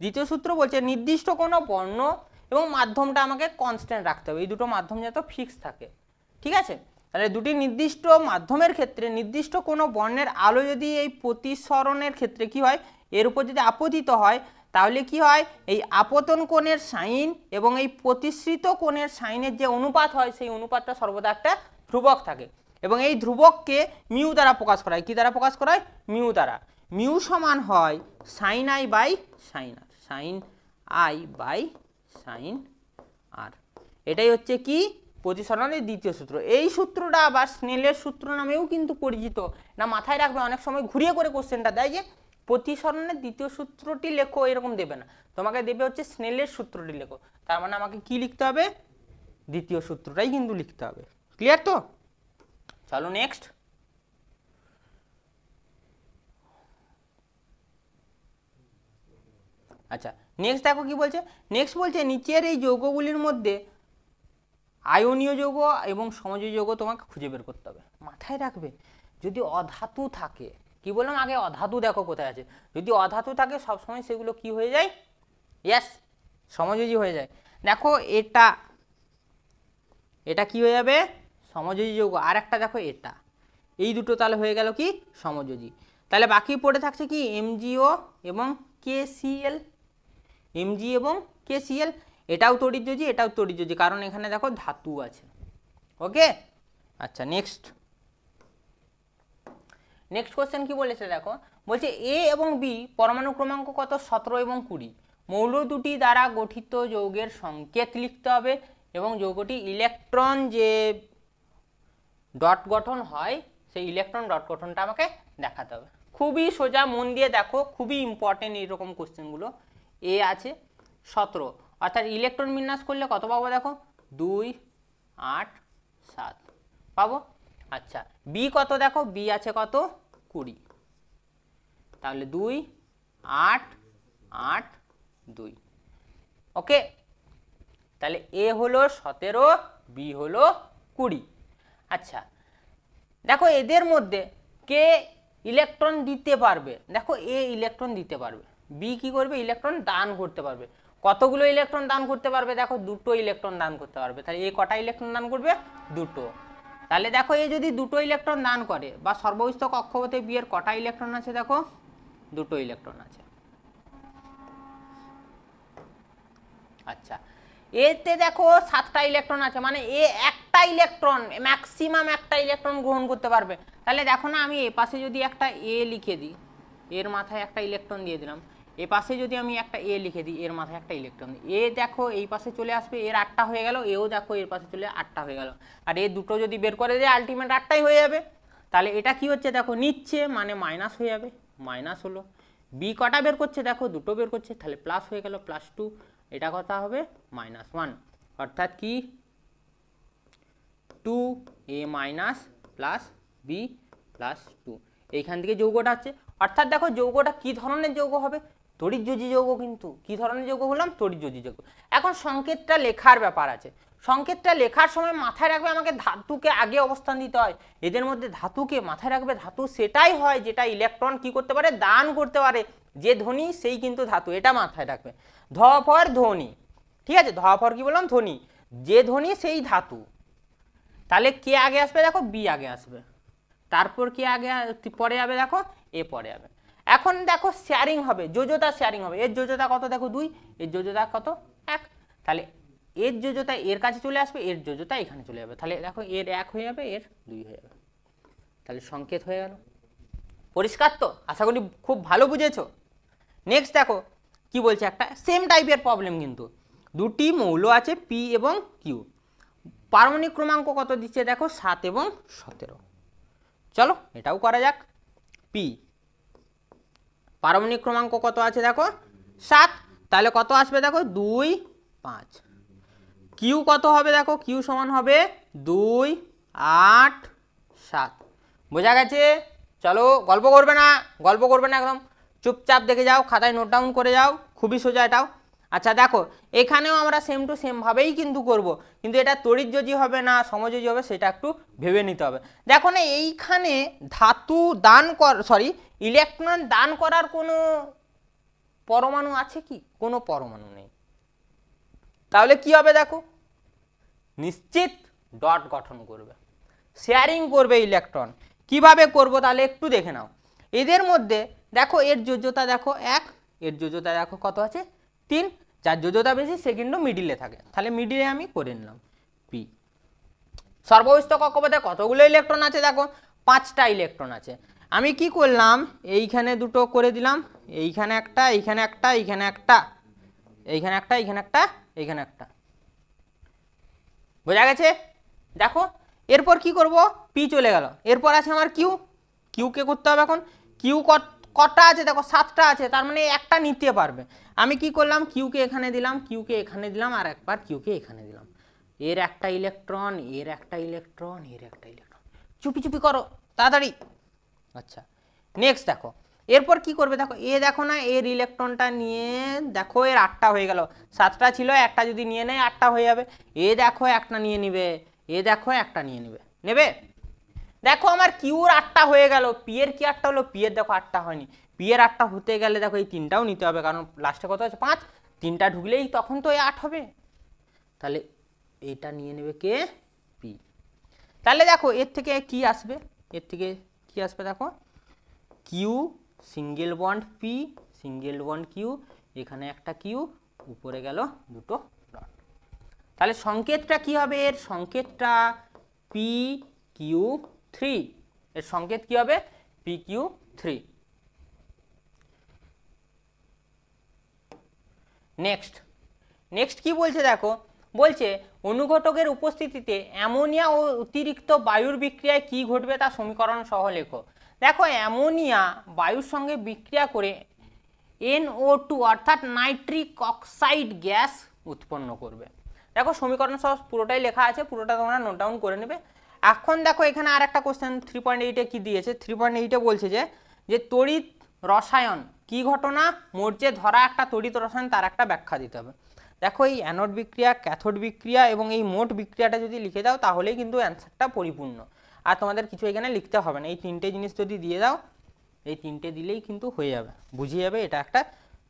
দ্বিতীয় সূত্র বলছে নির্দিষ্ট কোনো বর্ণ এবং মাধ্যমটা আমাকে কনস্ট্যান্ট রাখতে হবে, এই দুটো মাধ্যম যাতে ফিক্স থাকে। ঠিক আছে, তাহলে দুটি নির্দিষ্ট মাধ্যমের ক্ষেত্রে নির্দিষ্ট কোনো বর্ণের আলো যদি এই প্রতিসরণের ক্ষেত্রে কি হয়, এর উপর যদি আপতিত হয়, তাহলে কি হয়, এই আপতন কোণের সাইন এবং এই প্রতিসৃত কোণের সাইনের যে অনুপাত হয়, সেই অনুপাতটা সর্বদা একটা ধ্রুবক থাকে। এবং এই ধ্রুবককে মিউ দ্বারা প্রকাশ করা হয়, কি দ্বারা প্রকাশ করা হয়, মিউ দ্বারা। মিউ সমান হয় sine I by sine R, sine I by sine R. এটাই হচ্ছে কি প্রতিসরণের দ্বিতীয় সূত্র। এই সূত্রটা আবার স্নেলের সূত্র নামেও কিন্তু পরিচিত, না মাথায় রাখবে, অনেক সময় ঘুরিয়ে করে কোশ্চেনটা দেয় যে প্রতিসরণের দ্বিতীয় সূত্রটি লেখো, এরকম দেবে না, তোমাকে দেবে হচ্ছে স্নেলের সূত্রটি লেখো। তার মানে আমাকে কি লিখতে হবে, দ্বিতীয় সূত্রটাই কিন্তু লিখতে হবে। ক্লিয়ার তো? চলো নেক্সট। আচ্ছা নেক্সট দেখো কি বলছে, নেক্সট বলছে নিচের এই যৌগগুলির মধ্যে আয়নীয় যৌগ এবং সমযোজী যৌগ তোমাকে খুঁজে বের করতে হবে। মাথায় রাখবে, যদি অধাতু থাকে, কি বললাম আগে, অধাতু দেখো কোথায় আছে, যদি অধাতু থাকে সবসময় সেগুলো কি হয়ে যায়, ইয়েস সমযোজী হয়ে যায়। দেখো এটা, এটা কি হয়ে যাবে, সমযোজী যৌগ। আর একটা দেখো এটা, এই দুটো তাহলে হয়ে গেল কি সমযোজী। তাহলে বাকি পড়ে থাকছে কি এমজিও এবং কেসিএল, এমজি এবং কেসিএল, এটাও তড়িৎযোজী, এটাও তড়িৎযোজী, কারণ এখানে দেখো ধাতু আছে। ওকে, আচ্ছা নেক্সট, নেক্সট কোশ্চেন কি বলেছে দেখো, বলছে এ এবং বি পরমাণু ক্রমাঙ্ক কত, 17 এবং 20, মৌল দুটি দ্বারা গঠিত যৌগের সংকেত লিখতে হবে এবং যৌগটি ইলেকট্রন যে ডট গঠন হয় সেই ইলেকট্রন ডট গঠনটা আমাকে দেখাতে হবে। খুবই সোজা, মন দিয়ে দেখো, খুবই ইম্পর্টেন্ট এইরকম কোশ্চেনগুলো। এ আছে 17, অর্থাৎ ইলেকট্রন বিন্যাস করলে কত পাবো দেখো, 2 8 7 পাবো। আচ্ছা বি কত দেখো, বি আছে কত 20, তাহলে 2 8 8 2। ওকে, তাহলে এ হলো 17, বি হলো 20। আচ্ছা দেখো এদের মধ্যে কে ইলেকট্রন দিতে পারবে, দেখো এ ইলেকট্রন দিতে পারবে, বি কি করবে, ইলেকট্রন দান করতে পারবে। কতগুলো ইলেকট্রন দান করতে পারবে, দেখো দুটো ইলেকট্রন দান করতে পারবে। তাহলে এ কটা ইলেকট্রন দান করবে, দুটো। তাহলে দেখো এ যদি দুটো ইলেকট্রন দান করে, বা সর্বস্থ কক্ষপথে বি এর কটা ইলেকট্রন আছে, দেখো দুটো ইলেকট্রন আছে। আচ্ছা এতে দেখো 7টা ইলেকট্রন আছে, মানে এ একটা ইলেকট্রন, ম্যাক্সিমাম একটা ইলেকট্রন গ্রহণ করতে পারবে। তাহলে দেখো না, আমি এ পাশে যদি একটা এ লিখে দিই, এর মাথায় একটা ইলেকট্রন দিয়ে দিলাম, এ পাশে যদি আমি একটা এ লিখে দিই, এর মাথায় একটা ইলেকট্রন দিই, এ দেখো এই পাশে চলে আসবে, এর 8টা হয়ে গেল, এও দেখো এর পাশে চলে 8টা হয়ে গেল, আর এ দুটো যদি বের করে দেয় আলটিমেট 8টাই হয়ে যাবে। তাহলে এটা কি হচ্ছে দেখো, নিচ্ছে মানে মাইনাস হয়ে যাবে, মাইনাস হলো। বি কটা বের করছে, দেখো দুটো বের করছে, তাহলে প্লাস হয়ে গেল, +2, এটা কথা হবে -1, অর্থাৎ কি 2a মাইনাস প্লাস b+2। এইখান থেকে যৌগটা আছে, অর্থাৎ দেখো যৌগটা কি ধরনের যৌগ হবে, তড়িৎযোজী যৌগ, কিন্তু কি ধরনের যৌগ বললাম? তড়িৎযোজী যৌগ। এখন সংকেতটা লেখার ব্যাপার আছে, সংকেতটা লেখার সময় মাথায় রাখবে আমাকে ধাতুকে আগে অবস্থান দিতে হয়। এদের মধ্যে ধাতুকে মাথায় রাখবে, ধাতু সেটাই হয় যেটা ইলেকট্রন কি করতে পারে? দান করতে পারে। যে ধ্বনি সেই কিন্তু ধাতু, এটা মাথায় রাখবে। ধ ফর ধ্বনি, ঠিক আছে, ধ ফর কি বললাম? ধ্বনি। যে ধ্বনি সেই ধাতু, তাহলে কে আগে আসবে? দেখো বি আগে আসবে, তারপর কে আগে পরে যাবে? দেখো এ পরে যাবে। এখন দেখো শেয়ারিং হবে, যোজ্যতা শেয়ারিং হবে। এর যোজ্যতা কত? দেখো 2, এর যোজ্যতা কত? 1। তাহলে এর যোজ্যতা এর কাছে চলে আসবে, এর যোজ্যতা এখানে চলে যাবে। তাহলে দেখো এর 1 হয়ে যাবে, এর 2 হয়ে যাবে। তাহলে সংকেত হয়ে গেল। পরিষ্কার তো? আশা করি খুব ভালো বুঝেছো। নেক্সট দেখো কি বলছে, একটা সেম টাইপের প্রবলেম, কিন্তু দুটি মৌল আছে পি এবং কিউ, পারমাণবিক ক্রমাঙ্ক কত দিচ্ছে? দেখো 7 এবং 17। চলো এটাও করা যাক। পি পারমাণবিক ক্রমাঙ্ক কত আছে? দেখো 7, তাহলে কত আসবে? দেখো 2, 5। কিউ কত হবে? দেখো কিউ সমান হবে 2, 8, 7। বোঝা গেছে? চলো গল্প করবে না, গল্প করবে না, একদম চুপচাপ দেখে যাও, খাতায় নোট ডাউন করে যাও, খুবই সোজা এটাও। আচ্ছা দেখো এখানেও আমরা সেম টু সেম ভাবেই কিন্তু করব, কিন্তু এটা তড়িৎযোজী হবে না সমযোজী হবে সেটা একটু ভেবে নিতে হবে। দেখো না এইখানে ধাতু দান ইলেকট্রন দান করার কোনো পরমাণু আছে কি? কোনো পরমাণু নেই। তাহলে কি হবে? দেখো নিশ্চিত ডট গঠন করবে, শেয়ারিং করবে ইলেকট্রন। কিভাবে করব তাহলে একটু দেখে নাও। এদের মধ্যে দেখো এর যোজ্যতা দেখো 1, এর যোজ্যতা দেখো কত আছে? 3। যার যোজ্যতা বেশি সে কিন্তু মিডিলে থাকে, তাহলে মিডিলে আমি করে নিলাম পি। সর্বস্থ কক্ষপথে কতগুলো ইলেকট্রন আছে? দেখো 5টা ইলেকট্রন আছে। আমি কি করলাম? এইখানে দুটো করে দিলাম, এইখানে একটা, এইখানে একটা, এইখানে একটা, এইখানে একটা, এইখানে একটা, এইখানে একটা। বোঝা গেছে? দেখো এরপর কি করব? পি চলে গেল, এরপর আছে আমার কিউ। কিউকে করতে হবে এখন। কিউ কটা আছে? দেখো 7টা আছে, তার মানে একটা নিতে পারবে। আমি কি করলাম? কিউকে এখানে দিলাম, কিউকে এখানে দিলাম, আর একবার কিউকে এখানে দিলাম। এর একটা ইলেকট্রন, এর একটা ইলেকট্রন, এর একটা ইলেকট্রন। চুপি চুপি করো তাড়াতাড়ি। আচ্ছা নেক্সট দেখো এরপর কি করবে? দেখো এ দেখো না, এর ইলেকট্রনটা নিয়ে দেখো এর 8টা হয়ে গেল। 7টা ছিল, একটা যদি নিয়ে নেয় 8টা হয়ে যাবে। এ দেখো একটা নিয়ে নিবে, এ দেখো একটা নিয়ে নিবে, নেবে। দেখো আমার কিউর 8টা হয়ে গেল, পি এর কি 8টা হলো? পি এর দেখো 8টা হয়নি। পি এর 8টা হতে গেলে দেখো এই 3টাও নিতে হবে, কারণ লাস্টে কত আছে? 5। 3টা ঢুকলেই তখন তো এই 8 হবে। তাহলে এইটা নিয়ে নেবে কে? পি। তাহলে দেখো এর থেকে কি আসবে? এর থেকে কি আসবে? দেখো Q single bond P, single bond Q, এখানে একটা কিউ, উপরে গেল দুটো ডট। তাহলে সংকেতটা কি হবে? এর সংকেতটা পি কিউ 3। এর সংকেত কি হবে? P Q 3। নেক্সট কি বলছে? দেখো বলছে অনুঘটকের উপস্থিতিতে অ্যামোনিয়া ও অতিরিক্ত বায়ুর বিক্রিয়ায় কি ঘটবে তা সমীকরণ সহ লেখো। দেখো অ্যামোনিয়া বায়ুর সঙ্গে বিক্রিয়া করে NO2 অর্থাৎ নাইট্রিক অক্সাইড গ্যাস উৎপন্ন করবে। দেখো সমীকরণ সহ পুরোটাই লেখা আছে, পুরোটা তোমরা নোট ডাউন করে নেবে। এখন দেখো এখানে আর একটা কোশ্চেন 3.8-এ কি দিয়েছে? 3.8-এ বলছে যে তড়িৎ রসায়ন কি ঘটনা? মোর্চে ধরা একটা তড়িৎ রসায়ন, তার একটা ব্যাখ্যা দিতে হবে। দেখো এই অ্যানোড বিক্রিয়া, ক্যাথোড বিক্রিয়া এবং এই মোট বিক্রিয়াটা যদি লিখে দাও তাহলেই কিন্তু অ্যান্সারটা পরিপূর্ণ। আর তোমাদের কিছু এখানে লিখতে হবে না, এই 3টে জিনিস যদি দিয়ে দাও, এই 3টে দিলেই কিন্তু হয়ে যাবে, বুঝিয়ে যাবে এটা একটা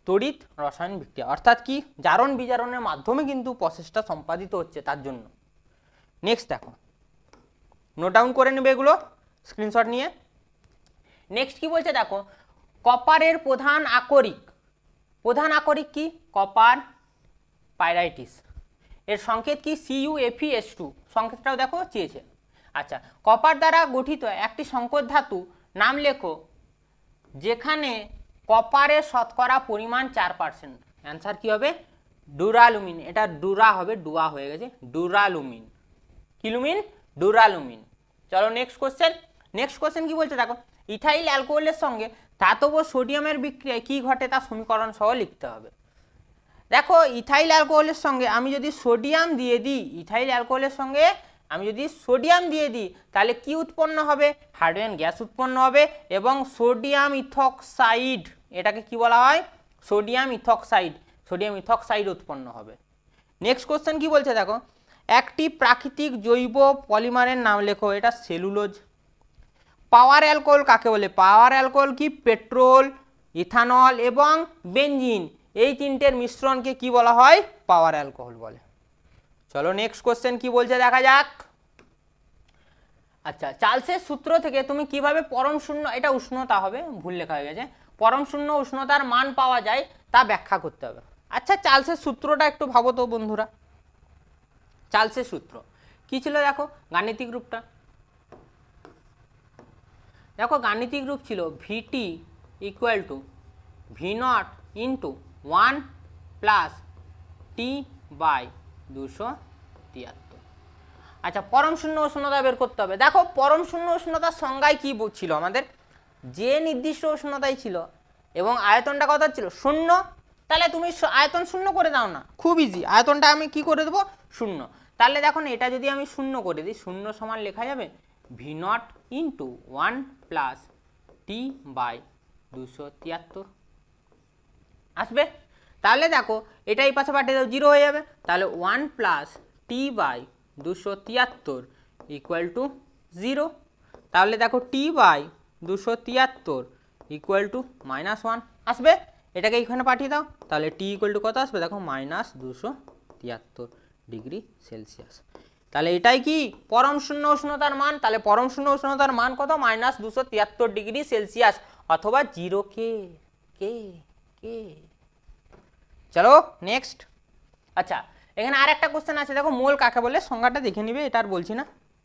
তড়িৎ রসায়ন বিক্রিয়া। অর্থাৎ কি? জারণ বিজারণের মাধ্যমে কিন্তু প্রসেসটা সম্পাদিত হচ্ছে, তার জন্য। নেক্সট দেখো নোট ডাউন করে নেবে এগুলো স্ক্রিনশট নিয়ে। নেক্সট কি বলছে? দেখো কপারের প্রধান আকরিক কি? Copper pyrites. এর সংকেত কি? CuFeS2। সংকেতটাও দেখো চেয়েছে। আচ্ছা কপার দ্বারা গঠিত একটি সংকর ধাতু নাম লেখো যেখানে কপারের শতকরা পরিমাণ 4%। অ্যান্সার কি হবে? ডুরালুমিন। এটা ডুরা হবে, ডুয়া হয়ে গেছে, ডুরালুমিন। কি লুমিন? ডুরালুমিন। চলো নেক্সট কোশ্চেন কি বলছে? দেখো ইথাইল অ্যালকোহলের সঙ্গে ধাতব সোডিয়ামের বিক্রিয়ায় কি ঘটে তা সমীকরণ সহ লিখতে হবে। দেখো ইথাইল অ্যালকোহলের সঙ্গে আমি যদি সোডিয়াম দিয়ে দিই, ইথাইল অ্যালকোহলের সঙ্গে আমি যদি সোডিয়াম দিয়ে দিই তাহলে কি উৎপন্ন হবে? হাইড্রোজেন গ্যাস উৎপন্ন হবে এবং সোডিয়াম ইথক্সাইড, এটাকে কি বলা হয়? সোডিয়াম ইথক্সাইড উৎপন্ন হবে। নেক্সট কোশ্চেন কি বলছে দেখো, একটি প্রাকৃতিক জৈব পলিমারের নাম লেখো। এটা সেলুলোজ। পাওয়ার অ্যালকোহল কাকে বলে? পাওয়ার অ্যালকোহল কি পেট্রোল, ইথানল এবং বেনজিন, এই তিনটের মিশ্রণকে কি বলা হয়? পাওয়ার অ্যালকোহল বলে। চলো নেক্সট কোশ্চেন কি বলছে দেখা যাক। আচ্ছা, চার্লসের সূত্র থেকে তুমি কিভাবে পরম শূন্য, এটা উষ্ণতা হবে, ভুল লেখা হয়ে গেছে, পরম শূন্য উষ্ণতার মান পাওয়া যায় তা ব্যাখ্যা করতে হবে। আচ্ছা, চার্লসের সূত্রটা একটু ভাবো তো বন্ধুরা। চার্লসের সূত্র কি ছিল দেখো, গাণিতিক রূপটা দেখো, গাণিতিক রূপ ছিল VT equal to V not into 1 plus T by 273। আচ্ছা, পরম শূন্য উষ্ণতা বের করতে হবে। দেখো পরম শূন্য উষ্ণতার সংজ্ঞায় কি ছিল আমাদের, যে নির্দিষ্ট উষ্ণতাই ছিল এবং আয়তনটা কত ছিল? শূন্য। তাহলে তুমি আয়তন শূন্য করে দাও না, খুব ইজি। আয়তনটা আমি কি করে দেবো? শূন্য। তাহলে দেখো না, এটা যদি আমি শূন্য করে দিই, শূন্য সমান লেখা যাবে V not into 1 plus T by 273 আসবে। তাহলে দেখো এটা এই পাশে পাঠিয়ে দাও, 0 হয়ে যাবে। তাহলে 1 plus T by 273 equal to 0। তাহলে দেখো টি বাই 273 ইকুয়াল টু -1 আসবে। এটাকে এইখানে পাঠিয়ে দাও, তাহলে টি ইকুয়াল টু কত আসবে দেখো, -273 ডিগ্রি সেলসিয়াস। তাহলে এটাই কি পরম শূন্য উষ্ণতার মান। তাহলে পরম শূন্য উষ্ণতার মান কত? -273 ডিগ্রি সেলসিয়াস অথবা 0 কে কে কে। চলো নেক্সট। আচ্ছা, এখানে আর একটা কোশ্চেন আছে দেখো, মোল কাকে বলে, সংজ্ঞাটা দেখে নিবে, এটা আর বলছি না,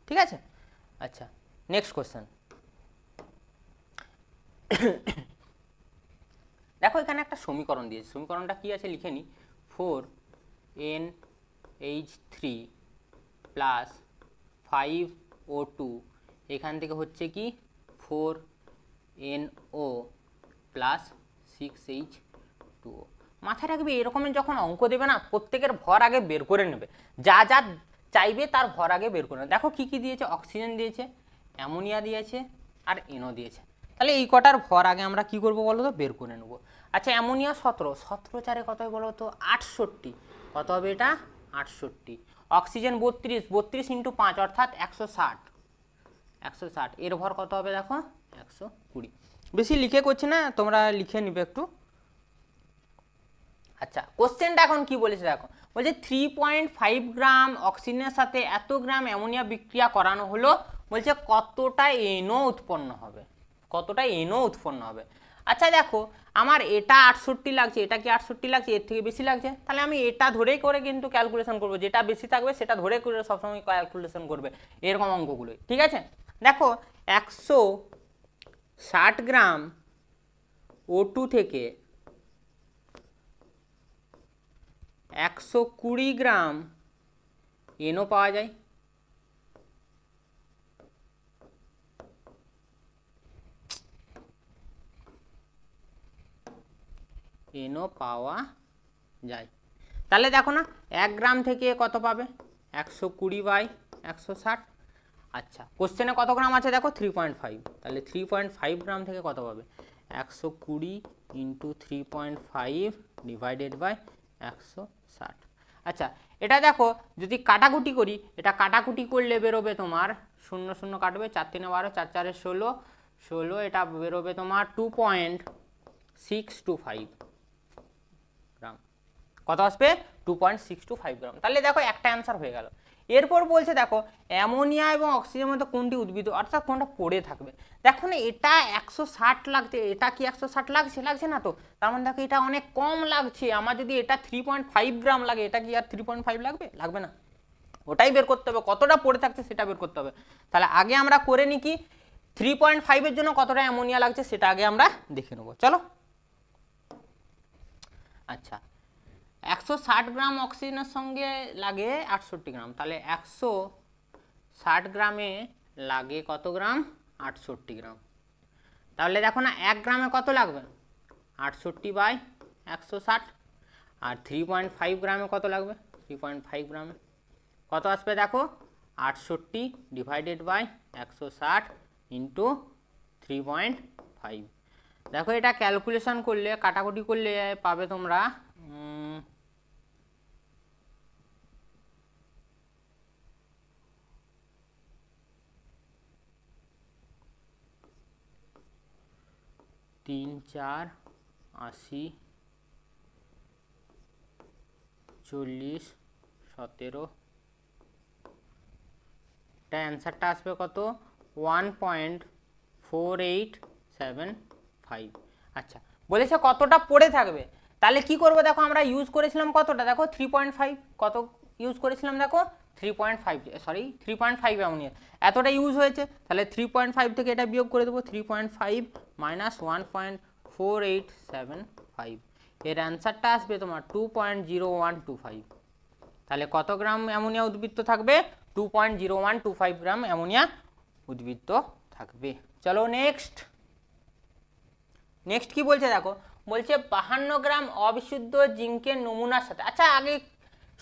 ঠিক আছে। আচ্ছা, নেক্সট কোশ্চেন দেখো, এখানে একটা সমীকরণ দিয়েছে। সমীকরণটা কি আছে লিখে নি, 4NH3 প্লাস 5O2 এখান থেকে হচ্ছে কি 4NO প্লাস 6H2O। মাথায় রাখবে, এরকমের যখন অঙ্ক দেবে না, প্রত্যেকের ভর আগে বের করে নেবে, যা যা চাইবে তার ভর আগে বের করে নেবে। দেখো কি কি দিয়েছে, অক্সিজেন দিয়েছে, অ্যামোনিয়া দিয়েছে আর এনও দিয়েছে। তাহলে এই কটার ভর আগে আমরা কি করব বলো তো, বের করে নেব। আচ্ছা, অ্যামোনিয়া 17, 17 চারে কত হয় বলো তো, 68। কত হবে এটা? 68। অক্সিজেন 32, 32 ইন্টু 5 অর্থাৎ 160, 160। এর ভর কত হবে দেখো, 120। বেশি লিখে করছি না, তোমরা লিখে নিবে একটু। আচ্ছা, কোশ্চেনটা এখন কি বলেছে দেখো, বলছে 3.5 গ্রাম অক্সিজেনের সাথে এত গ্রাম অ্যামোনিয়া বিক্রিয়া করানো হলো, বলছে কতটা এনও উৎপন্ন হবে, কতটা এনও উৎপন্ন হবে। আচ্ছা দেখো, আমার এটা 68 লাগছে, এটা কি 68 লাগছে, এর থেকে বেশি লাগছে, তাহলে আমি এটা ধরেই করে কিন্তু ক্যালকুলেশন করবো, যেটা বেশি থাকবে সেটা ধরে করে সবসময় ক্যালকুলেশন করবে, এরকম অঙ্কগুলোই, ঠিক আছে। দেখো 160 গ্রাম O2 থেকে 120 গ্রাম এনও পাওয়া যায়। এনও পাওয়া যায়। তাহলে দেখো না, 1 গ্রাম থেকে কত পাবে, 120 বাই 160। আচ্ছা, কোশ্চেনে কত গ্রাম আছে দেখো, 3.5। তাহলে 3.5 গ্রাম থেকে কত পাবে, 120 ইন্টু 3.5 ডিভাইডেড বাই 160। আচ্ছা, এটা দেখো যদি কাটাকুটি করি, এটা কাটাকুটি করলে বেরোবে তোমার 0 0 কাটবে, 4 3 12, 4 4 16, 16, এটা বেরোবে তোমার 2.625 গ্রাম। কত আসবে, 2.625 গ্রাম। তাহলে দেখো একটা অ্যান্সার হয়ে গেল। এরপর বলছে দেখো, অ্যামোনিয়া এবং অক্সিজেনের মধ্যে কোনটি উদ্ভিদ, অর্থাৎ কোনটা পড়ে থাকবে। দেখো না, এটা 160 লাগছে, এটা কি 160 লাগছে, লাগছে না তো, তার মানে দেখো এটা অনেক কম লাগছে। আমার যদি এটা 3.5 গ্রাম লাগে, এটা কি আর 3.5 লাগবে, লাগবে না। ওটাই বের করতে হবে, কতটা পড়ে থাকছে সেটা বের করতে হবে। তাহলে আগে আমরা করে নিই কি, 3.5 এর জন্য কতটা অ্যামোনিয়া লাগছে সেটা আগে আমরা দেখে নেবো, চলো। আচ্ছা, 160 গ্রাম অক্সিজেনের সঙ্গে লাগে 68 গ্রাম, তাহলে 160 গ্রামে লাগে কত গ্রাম, 68 গ্রাম। তাহলে দেখো না, 1 গ্রামে কত লাগবে, 68 বাই 160। আর 3.5 গ্রামে কত লাগবে, 3.5 গ্রামে কত আসবে দেখো, 68 ডিভাইডেড বাই 160 ইন্টু 3.5। দেখো এটা ক্যালকুলেশন করলে কাটাকুটি করলে পাবে তোমরা 3 4 80 40 17 এটা অ্যান্সারটা আসবে কত 1.4875। আচ্ছা বলেছে কতটা পড়ে থাকবে, তাহলে কি করব দেখো আমরা ইউজ করেছিলাম কতটা, দেখো 3.5, কত ইউজ করেছিলাম দেখো 3.5, সরি 3.5 অ্যামোনিয়া এতটা ইউজ হয়েছে, তাহলে 3.5 থেকে এটা বিয়োগ করে দেবো 3.5 মাইনাস 1.4875, এর অ্যান্সারটা আসবে তোমার 2.0125। তাহলে কত গ্রাম অ্যামোনিয়া উদ্বৃত্ত থাকবে 2.0125 গ্রাম অ্যামোনিয়া উদ্বৃত্ত থাকবে। চলো নেক্সট কি বলছে দেখো, বলছে 52 গ্রাম অবিশুদ্ধ জিঙ্কের নমুনার সাথে, আচ্ছা আগে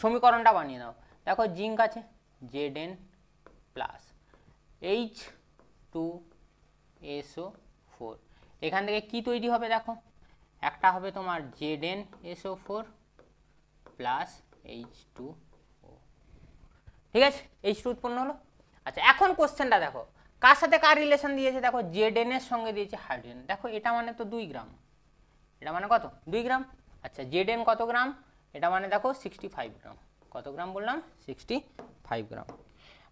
সমীকরণটা বানিয়ে নাও। দেখো জিঙ্ক আছে Zn প্লাস H2SO4, এখান থেকে কি তৈরি হবে দেখো, একটা হবে তোমার ZnSO4 প্লাস H2O, ঠিক আছে H2 উৎপন্ন হলো। আচ্ছা এখন কোশ্চেনটা দেখো কার সাথে কার রিলেশন দিয়েছে, দেখো Zn এর সঙ্গে দিয়েছে হাইড্রোজেন, দেখো এটা মানে তো 2 গ্রাম, এটা মানে কত 2 গ্রাম। আচ্ছা Zn কত গ্রাম, এটা মানে দেখো 65 গ্রাম, কত গ্রাম বললাম 65 গ্রাম।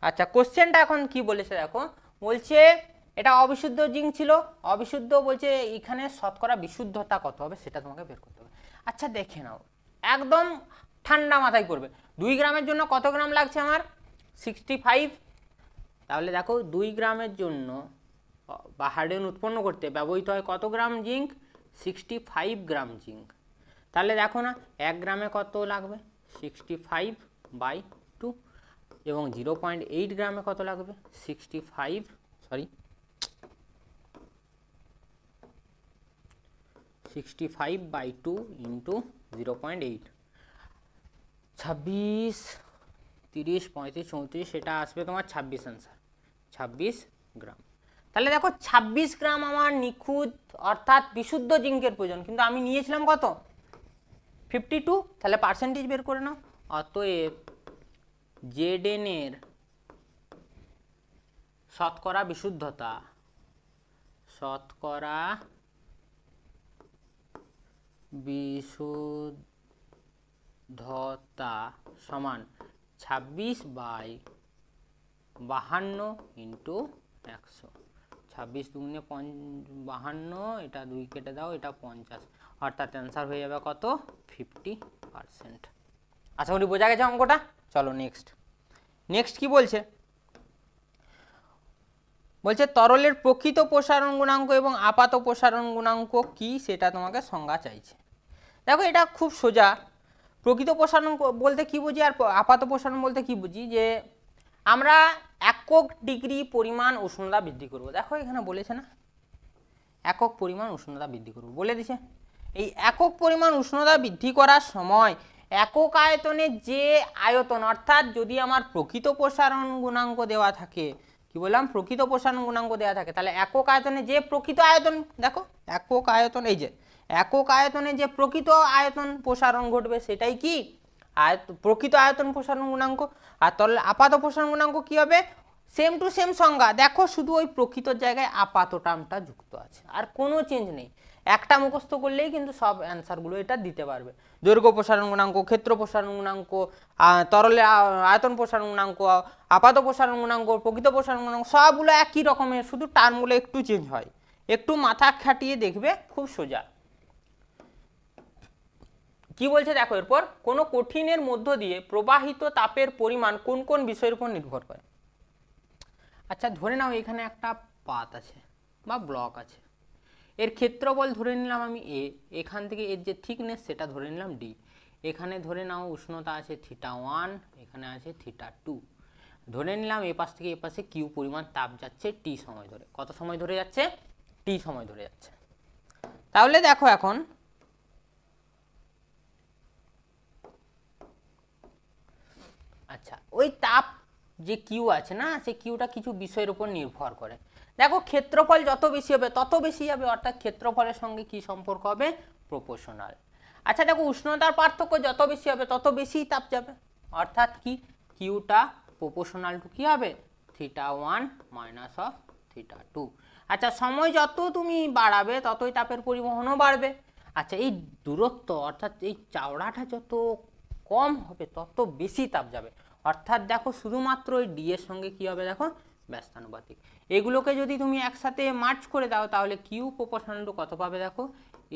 আচ্ছা কোশ্চেনটা এখন কি বলেছে দেখো, বলছে এটা অবিশুদ্ধ জিঙ্ক ছিল, অবিশুদ্ধ বলছে এখানে শতকরা বিশুদ্ধতা কত হবে সেটা তোমাকে বের করতে হবে। আচ্ছা দেখে নাও একদম ঠান্ডা মাথায় করবে, 2 গ্রামের জন্য কত গ্রাম লাগছে আমার 65, তাহলে দেখো 2 গ্রামের জন্য বা হাইড্রোজেন উৎপন্ন করতে ব্যবহৃত হয় কত গ্রাম জিঙ্ক 65 গ্রাম জিঙ্ক, তাহলে দেখো না 1 গ্রামে কত লাগবে 65/2 এবং 0.8 গ্রামে কত লাগবে 65/2 ইন্টু 0.8, 26 30 35 34, সেটা আসবে তোমার 26 আনসার 26 গ্রাম। তাহলে দেখো 26 গ্রাম আমার নিখুঁত অর্থাৎ বিশুদ্ধ জিঙ্কের প্রয়োজন, কিন্তু আমি নিয়েছিলাম কত 52, তাহলে পার্সেন্টেজ বের করে নাও। অতএব Zn এর শতকরা বিশুদ্ধতা সমান 26/52 ইন্টু 100, 26 দুগুণে 52, এটা 2 কেটে দাও, এটা 50, অর্থাৎ অ্যান্সার হয়ে যাবে কত 50%। আশা করি বোঝা গেছে অঙ্কটা। চলো নেক্সট কি বলছে, তরলের প্রকৃত প্রসারণ গুণাঙ্ক এবং আপাত প্রসারণ গুণাঙ্ক কি সেটা তোমাকে সংজ্ঞা চাইছে। দেখো এটা খুব সোজা, প্রকৃত প্রসারণ বলতে কি বুঝি আর আপাত প্রসারণ বলতে কি বুঝি, যে আমরা একক ডিগ্রি পরিমাণ উষ্ণতা বৃদ্ধি করব। দেখো এখানে বলেছে না একক পরিমাণ উষ্ণতা বৃদ্ধি করব, বলে দিছে এই একক পরিমাণ উষ্ণতা বৃদ্ধি করার সময় একক আয়তনে যে আয়তন, অর্থাৎ যদি আমার প্রকৃত প্রসারণ গুণাঙ্ক দেওয়া থাকে, কি বললাম প্রকৃত প্রসারণ গুণাঙ্ক দেওয়া থাকে, তাহলে একক আয়তনে যে প্রকৃত আয়তন, দেখো একক আয়তন, এই যে একক আয়তনে যে প্রকৃত আয়তন প্রসারণ ঘটবে সেটাই কি প্রকৃত আয়তন প্রসারণ গুণাঙ্ক। আর তাহলে আপাত প্রসারণ গুণাঙ্ক কি হবে, সেম টু সেম সংজ্ঞা, দেখো শুধু ওই প্রকৃত জায়গায় আপাত টার্মটা যুক্ত আছে, আর কোনো চেঞ্জ নেই, একটা মুখস্থ করলেই কিন্তু সব অ্যান্সারগুলো এটা দিতে পারবে। দৈর্ঘ্য প্রসারণ গুণাঙ্ক, ক্ষেত্র প্রসারণ গুণাঙ্ক, তরলে আয়তন প্রসারণ গুণাঙ্ক, আপাত প্রসারণ গুণাঙ্ক, প্রকৃত প্রসারণ গুণাঙ্ক, সবগুলো একই রকমের, শুধু টার্মগুলো একটু চেঞ্জ হয়, একটু মাথা খাটিয়ে দেখবে খুব সোজা। কি বলছে দেখো এরপর, কোনো কঠিনের মধ্য দিয়ে প্রবাহিত তাপের পরিমাণ কোন কোন বিষয়ের উপর নির্ভর করে। আচ্ছা ধরে নাও এখানে একটা পাত আছে বা ব্লক আছে, এর ক্ষেত্রফল ধরে নিলাম আমি এ, এখান থেকে এর যে থিকনেস সেটা ধরে নিলাম ডি, এখানে ধরে নাও উষ্ণতা আছে θ1, এখানে আছে θ2, ধরে নিলাম এ পাশ থেকে এ পাশে কিউ পরিমাণ তাপ যাচ্ছে টি সময় ধরে, কত সময় ধরে যাচ্ছে টি সময় ধরে যাচ্ছে। তাহলে দেখো এখন আচ্ছা ওই তাপ যে কিউ আছে না, সেই কিউটা কিছু বিষয়ের উপর নির্ভর করে। দেখো ক্ষেত্রফল যত বেশি হবে তত বেশি যাবে, অর্থাৎ ক্ষেত্রফলের সঙ্গে কি সম্পর্ক হবে, প্রপোর্শনাল। আচ্ছা দেখো উষ্ণতার পার্থক্য যত বেশি হবে তত বেশি তাপ যাবে, অর্থাৎ কি কিউটা প্রপোর্শনাল টু কি হবে, θ1 মাইনাস অফ θ2। আচ্ছা সময় যত তুমি বাড়াবে ততই তাপের পরিবহনও বাড়বে। আচ্ছা এই দূরত্ব অর্থাৎ এই চওড়াটা যত কম হবে তত বেশি তাপ যাবে, অর্থাৎ দেখো শুধুমাত্র ওই ডি এর সঙ্গে কি হবে, দেখো ব্যস্তানুপাতিক। এগুলোকে যদি তুমি একসাথে মার্চ করে দাও তাহলে কিউ প্রপোর্শনাল টু কত পাবে, দেখো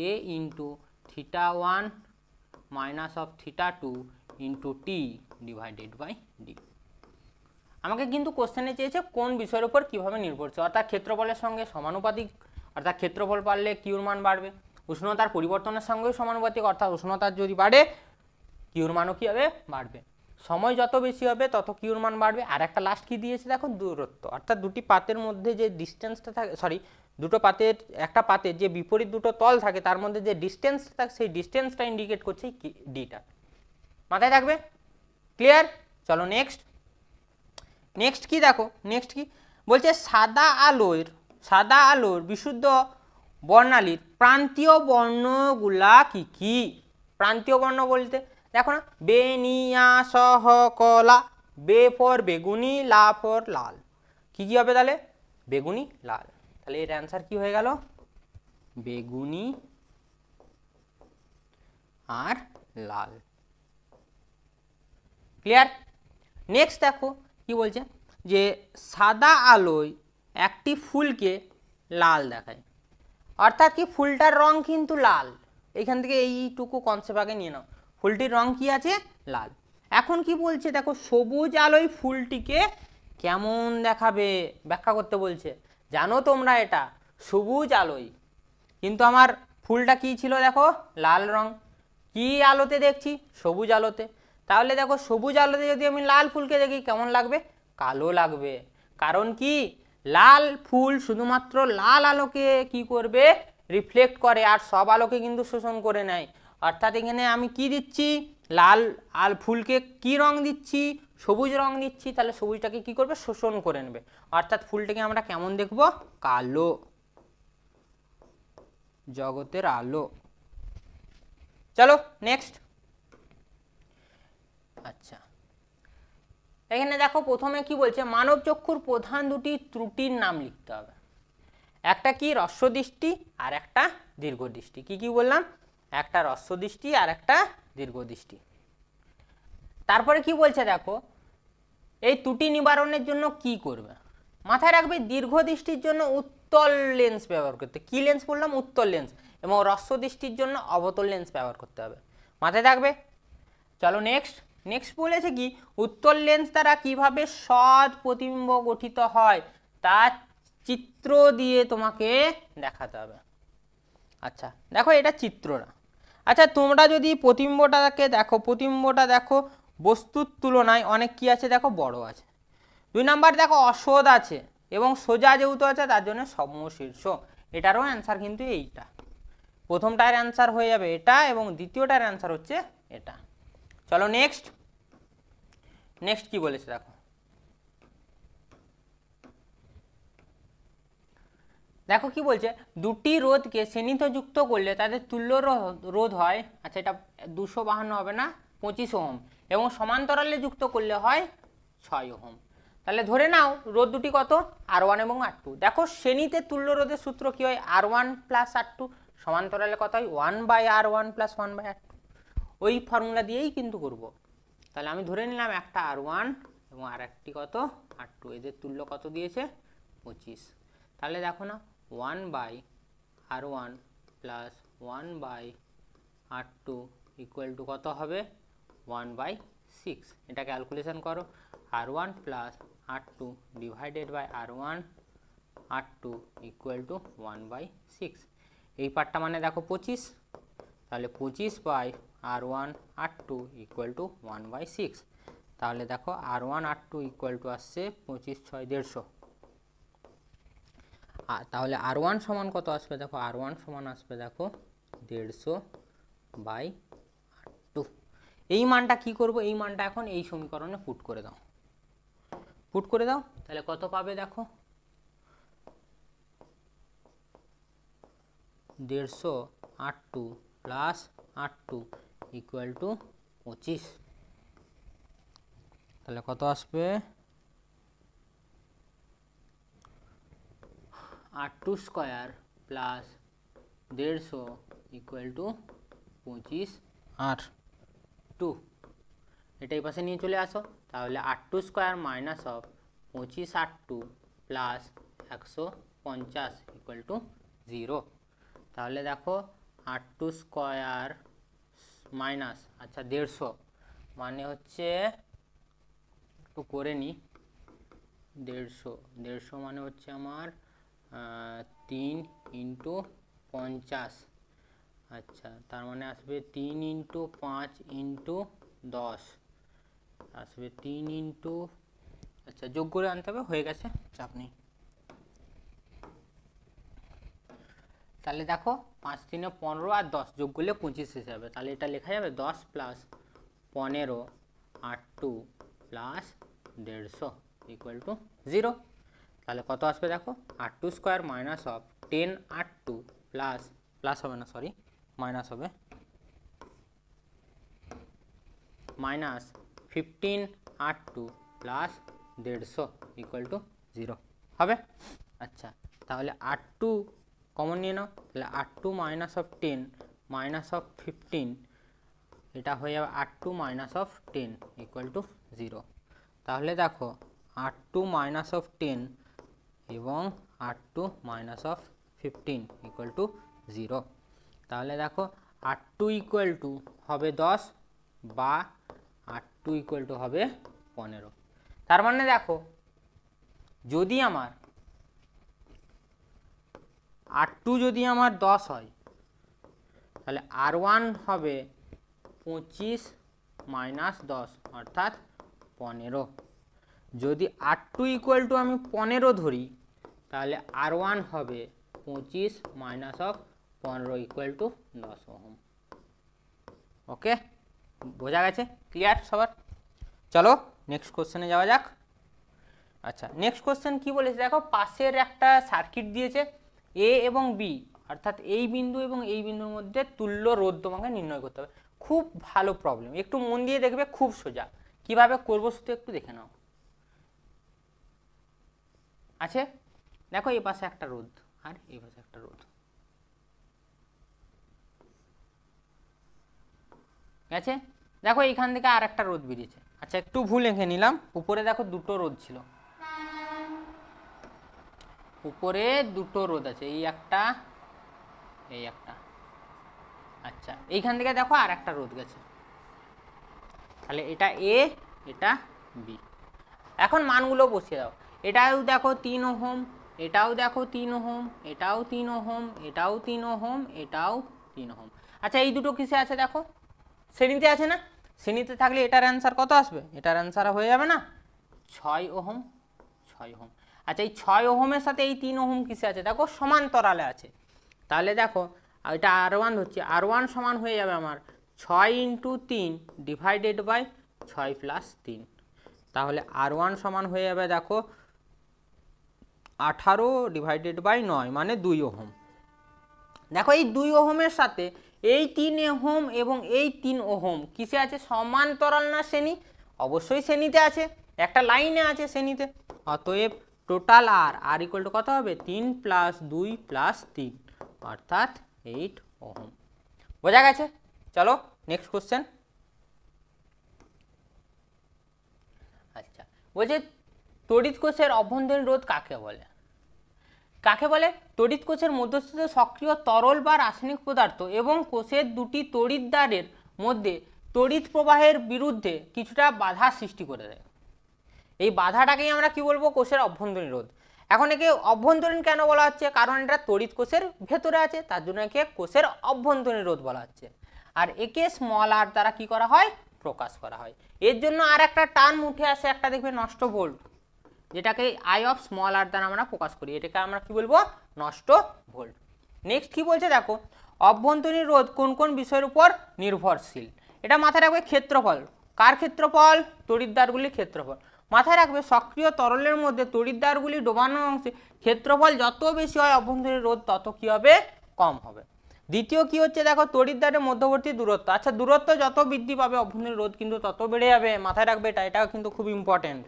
A into θ1 minus of θ2 into T divided by D. আমাকে কিন্তু কোশ্চেনে চেয়েছে কোন বিষয়ের উপর কীভাবে নির্ভরশীল, অর্থাৎ ক্ষেত্রফলের সঙ্গে সমানুপাতিক, অর্থাৎ ক্ষেত্রফল বাড়লে কিউর মান বাড়বে, উষ্ণতার পরিবর্তনের সঙ্গেও সমানুপাতিক, অর্থাৎ উষ্ণতার যদি বাড়ে কিউর মানও কী হবে, বাড়বে। সময় যত বেশি হবে তত কিউর মান বাড়বে। আর একটা লাস্ট কি দিয়েছে দেখো, দূরত্ব, অর্থাৎ দুটি পাতের মধ্যে যে ডিস্টেন্সটা থাকে, সরি দুটো পাতের, একটা পাতের যে বিপরীত দুটো তল থাকে তার মধ্যে যে ডিস্টেন্সটা থাকে সেই ডিস্টেন্সটা ইন্ডিকেট করছে ডিটা। মাথায় থাকবে, ক্লিয়ার? চলো নেক্সট। নেক্সট কি দেখো, নেক্সট কি বলছে, সাদা আলোর বিশুদ্ধ বর্ণালীর প্রান্তীয় বর্ণগুলা কি কি? প্রান্তীয় বর্ণ বলতে দেখো না, বে নিয়া সহ কলা, বে ফর বেগুনি, লা ফর লাল, কি কি হবে তাহলে, বেগুনি লাল। তাহলে এর অ্যান্সার কি হয়ে গেল, বেগুনি আর লাল। ক্লিয়ার? নেক্সট দেখো কি বলছে, যে সাদা আলোয় একটি ফুলকে লাল দেখায়, অর্থাৎ কি ফুলটার রং কিন্তু লাল। এখান থেকে এইটুকু কনসেপ্ট আগে নিয়ে নাও, ফুলটির রং কি আছে, লাল। এখন কি বলছে দেখো, সবুজ আলোয় ফুলটিকে কেমন দেখাবে ব্যাখ্যা করতে বলছে। জানো তোমরা এটা সবুজ আলোয়, কিন্তু আমার ফুলটা কি ছিল দেখো, লাল রং। কি আলোতে দেখছি, সবুজ আলোতে। তাহলে দেখো সবুজ আলোতে যদি আমি লাল ফুলকে দেখি কেমন লাগবে, কালো লাগবে। কারণ কি, লাল ফুল শুধুমাত্র লাল আলোকে কি করবে, রিফ্লেক্ট করে, আর সব আলোকে কিন্তু শোষণ করে নেয়। অর্থাৎ এখানে আমি কি দিচ্ছি, লাল ফুলকে কি রং দিচ্ছি, সবুজ রং দিচ্ছি, তাহলে সবুজটাকে কি করবে, শোষণ করে নেবে। অর্থাৎ ফুলটাকে আমরা কেমন দেখব, কালো, জগতের আলো। চলো নেক্সট। আচ্ছা এখানে দেখো প্রথমে কি বলছে, মানব চক্ষুর প্রধান দুটি ত্রুটির নাম লিখতে হবে। একটা কি, হ্রস্ব দৃষ্টি, আর একটা দীর্ঘ দৃষ্টি। কি কি বললাম, একটা হ্রস্ব দৃষ্টি আর একটা দীর্ঘ দৃষ্টি। তারপরে কি বলছে দেখো, এই ত্রুটি নিবারণের জন্য কি করবে, মাথায় রাখবে দীর্ঘ দৃষ্টির জন্য উত্তল লেন্স ব্যবহার করতে। কি লেন্স বললাম, উত্তল লেন্স। এবং হ্রস্ব দৃষ্টির জন্য অবতল লেন্স ব্যবহার করতে হবে, মাথায় থাকবে। চলো নেক্সট। নেক্সট বলেছে কি, উত্তল লেন্স দ্বারা কিভাবে সৎ প্রতিবিম্ব গঠিত হয় তা চিত্র দিয়ে তোমাকে দেখাতে হবে। আচ্ছা দেখো এটা চিত্রটা। আচ্ছা তোমরা যদি প্রতিবিম্বটাকে দেখো, প্রতিবিম্বটা দেখো বস্তুর তুলনায় অনেক কি আছে দেখো, বড় আছে। 2 নাম্বার দেখো অসৎ আছে, এবং সোজা যেহেতু আছে তার জন্য সমশীর্ষ। এটারও অ্যান্সার কিন্তু এইটা। প্রথমটার অ্যান্সার হয়ে যাবে এটা, এবং দ্বিতীয়টার অ্যান্সার হচ্ছে এটা। চলো নেক্সট। নেক্সট কি বলেছে দেখো, দেখো কি বলছে, দুটি রোধকে শ্রেণীতে যুক্ত করলে তাদের তুল্য রোধ হয়, আচ্ছা এটা 252 হবে না, 25 ওহম, এবং সমান্তরালে যুক্ত করলে হয় 6 ওহম। তাহলে ধরে নাও রোধ দুটি কত, R1 এবং R2। দেখো শ্রেণীতে তুল্য রোধের সূত্র কি হয়, R1 প্লাস R2, সমান্তরালে কত হয় 1/R1 প্লাস 1/R2। ওই ফর্মুলা দিয়েই কিন্তু করব। তাহলে আমি ধরে নিলাম একটা R1 এবং আর একটি কত R2, এদের তুল্য কত দিয়েছে 25। তাহলে দেখো না 1/R1 plus 1/R2 equal to কত হবে, 1/6। এটা ক্যালকুলেশন করো, R1 plus R2 divided by R1 R2 equal to 1/6। এই পার্টটা মানে দেখো 25, তাহলে 25/R1 R2 ইকুয়াল টু 1/6। তাহলে দেখো R1 R2 ইকুয়াল টু আসছে 25 6 150। তাহলে R1 সমান কত আসবে দেখো, R1 সমান আসবে দেখো 150/R2। এই মানটা কি করব, এই মানটা এখন এই সমীকরণে পুট করে দাও। পুট করে দাও, তাহলে কত পাবে দেখো, 150 R2 plus R2 equal two 25। তাহলে কত আসবে, R2 square plus 150 equal to 25 R2। এটা এই পাশে নিয়ে চলে আসো, তাহলে R2 square minus of 25 R2 plus 150 equal to 0। তাহলে দেখো R2 স্কোয়ার মাইনাস, আচ্ছা 150 মানে হচ্ছে, একটু করে নিই, 150 মানে হচ্ছে আমার 3 ইন্টু 50, আচ্ছা তার মানে আসবে 3 ইন্টু 5 ইন্টু 10 আসবে 3 ইন্টু, আচ্ছা যোগ করে আনতে হবে, হয়ে গেছে চাপ নেই। তাহলে দেখো 5 3 15 আর 10 যোগ করলে 25 এসে যাবে, তাহলে এটা লেখা যাবে 10 plus 15 R2 plus 150 equal to 0। তাহলে কত আসবে দেখো, R2 square minus of 10 R2 plus, plus হবে না সরি মাইনাস হবে, minus 15 R2 plus 150 equal to 0 হবে। আচ্ছা তাহলে R2 কমন নিয়ে নাও, তাহলে R2 minus of 10 minus of 15, এটা হয়ে যাবে R2 minus of 10 equal to 0। তাহলে দেখো R2 মাইনাস অফ 10 এবং R2 minus of 15 equal to 0। তাহলে দেখো R2 ইকুয়াল টু হবে 10 বা R2 ইকুয়াল টু হবে 15। তার মানে দেখো যদি আমার R2 যদি আমার 10 হয়, তাহলে R1 হবে 25 মাইনাস 10 অর্থাৎ 15। যদি R2 ইকুয়াল টু আমি 15 ধরি, তাহলে R1 হবে 25 minus of 15 equal to 10 ohm. Okay, বোঝা গেছে, ক্লিয়ার সবার? চলো নেক্সট কোশ্চেনে যাওয়া যাক। আচ্ছা নেক্সট কোশ্চেন কি বলেছে দেখো, পাশের একটা সার্কিট দিয়েছে, এ এবং বি অর্থাৎ এই বিন্দু এবং এই বিন্দুর মধ্যে তুল্য রোধ তোমাকে নির্ণয় করতে হবে। খুব ভালো প্রবলেম, একটু মন দিয়ে দেখবে, খুব সোজা। কিভাবে করবো শুধু একটু দেখে নাও। আছে দেখো এই পাশে একটা রোধ আর এই পাশে একটা রোধ, গেছে? দেখো এইখান থেকে আর একটা রোধ বেরিয়েছে। আচ্ছা একটু ভুল লিখে নিলাম, উপরে দেখো দুটো রোধ ছিল, উপরে দুটো রোধ আছে, এই একটা এই একটা। আচ্ছা এইখান থেকে দেখো আর একটা রোধ গেছে, তাহলে এটা এ এটা বি। এখন মানগুলো বসিয়ে দাও, এটাও দেখো 3 ওহম, এটাও দেখো 3 ওহম, এটাও 3 ওহম, এটাও 3 ওহম, এটাও 3 ওহম। আচ্ছা এই দুটো কিসে আছে দেখো, শ্রেণীতে আছে না? শ্রেণীতে থাকলে এটার অ্যান্সার কত আসবে? এটার অ্যান্সার হয়ে যাবে না 6 ওহম, 6 ওহম। আচ্ছা এই 6 ওহমের সাথে এই 3 ওহম কিসে আছে দেখো, সমান্তরালে আছে। তাহলে দেখো এটা R1 হচ্ছে, R1 সমান হয়ে যাবে আমার 6 ইন্টু 3 ডিভাইডেড বাই 6 প্লাস 3। তাহলে R1 সমান হয়ে যাবে দেখো 18 ডিভাইডেড বাই 9 মানে 2 ওহম। দেখো এই 2 ওহমের সাথে এই 3 ওহম এবং এই 3 ওহম কিসে আছে, সমান্তরাল না শ্রেণী? অবশ্যই শ্রেণীতে আছে, একটা লাইনে আছে শ্রেণীতে। অতএব টোটাল আর ইকুয়াল টু কত হবে, 3 প্লাস 2 প্লাস 3 অর্থাৎ 8 ওহম। বোঝা গেছে? চলো নেক্সট কোশ্চেন। আচ্ছা বলছে তড়িৎ কোষের অভ্যন্তরীণ রোধ কাকে বলে? কাকে বলে? তড়িৎ কোষের মধ্যস্থিত সক্রিয় তরল বা রাসায়নিক পদার্থ এবং কোষের দুটি তড়িৎদ্বারের মধ্যে তড়িৎ প্রবাহের বিরুদ্ধে কিছুটা বাধা সৃষ্টি করে দেয়। এই বাধাটাকেই আমরা কি বলবো, কোষের অভ্যন্তরীণ রোধ। এখন একে অভ্যন্তরীণ কেন বলা হচ্ছে, কারণ এটা তড়িৎ কোষের ভেতরে আছে, তার জন্য একে কোষের অভ্যন্তরীণ রোধ বলা হচ্ছে। আর একে স্মল আর দ্বারা কি করা হয়, প্রকাশ করা হয়। এর জন্য আর একটা টার্ম উঠে আসে, একটা দেখবে নষ্ট ভোল্ট, যেটাকে আই অফ স্মল আর দ্বারা আমরা প্রকাশ করি, এটাকে আমরা কি বলবো, নষ্ট ভোল্ট। নেক্সট কি বলছে দেখো, অভ্যন্তরীণ রোধ কোন কোন বিষয়ের উপর নির্ভরশীল? এটা মাথায় রাখবে, ক্ষেত্রফল। কার ক্ষেত্রফল? তড়িৎদ্বারগুলির ক্ষেত্রফল। মাথায় রাখবে সক্রিয় তরলের মধ্যে তড়িৎদ্বারগুলি ডোবানো অংশে ক্ষেত্রফল যত বেশি হয় অভ্যন্তরীণ রোধ তত কি হবে, কম হবে। দ্বিতীয় কি হচ্ছে দেখো, তড়িৎদ্বারের মধ্যবর্তী দূরত্ব, আচ্ছা দূরত্ব যত বৃদ্ধি পাবে অভ্যন্তরীণ রোধ কিন্তু তত বেড়ে যাবে, মাথায় রাখবে এটাও কিন্তু খুব ইম্পর্টেন্ট,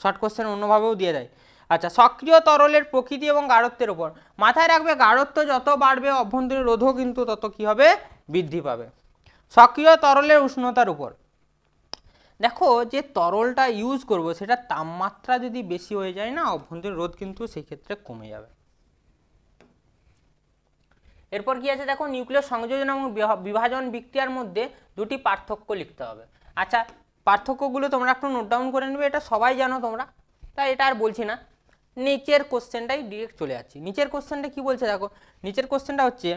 শর্ট কোশ্চেন অন্যভাবেও দিয়ে দেয়। আচ্ছা সক্রিয় তরলের প্রকৃতি এবং গাঢ়ত্বের উপর, মাথায় রাখবে গাঢ়ত্ব যত বাড়বে অভ্যন্তরীণ রোধও কিন্তু তত কি হবে, বৃদ্ধি পাবে। সক্রিয় তরলের উষ্ণতার উপর, দেখো যে তরলটা ইউজ করব সেটা তাপমাত্রা যদি বেশি হয়ে যায় না অভ্যন্তরীণ রোধ কিন্তু সেই ক্ষেত্রে কমে যাবে। এরপর কি আছে দেখো, নিউক্লিয় সংযোজন এবং বিভাজন বিক্রিয়ার মধ্যে দুটি পার্থক্য লিখতে হবে। আচ্ছা পার্থক্যগুলো তোমরা একটু নোট ডাউন করে নেবে, এটা সবাই জানো তোমরা, তাই এটা আর বলছি না। নিচের কোশ্চেনটাই ডিরেক্ট চলে যাচ্ছি। নিচের কোশ্চেনটা কি বলছে দেখো, নিচের কোশ্চেনটা হচ্ছে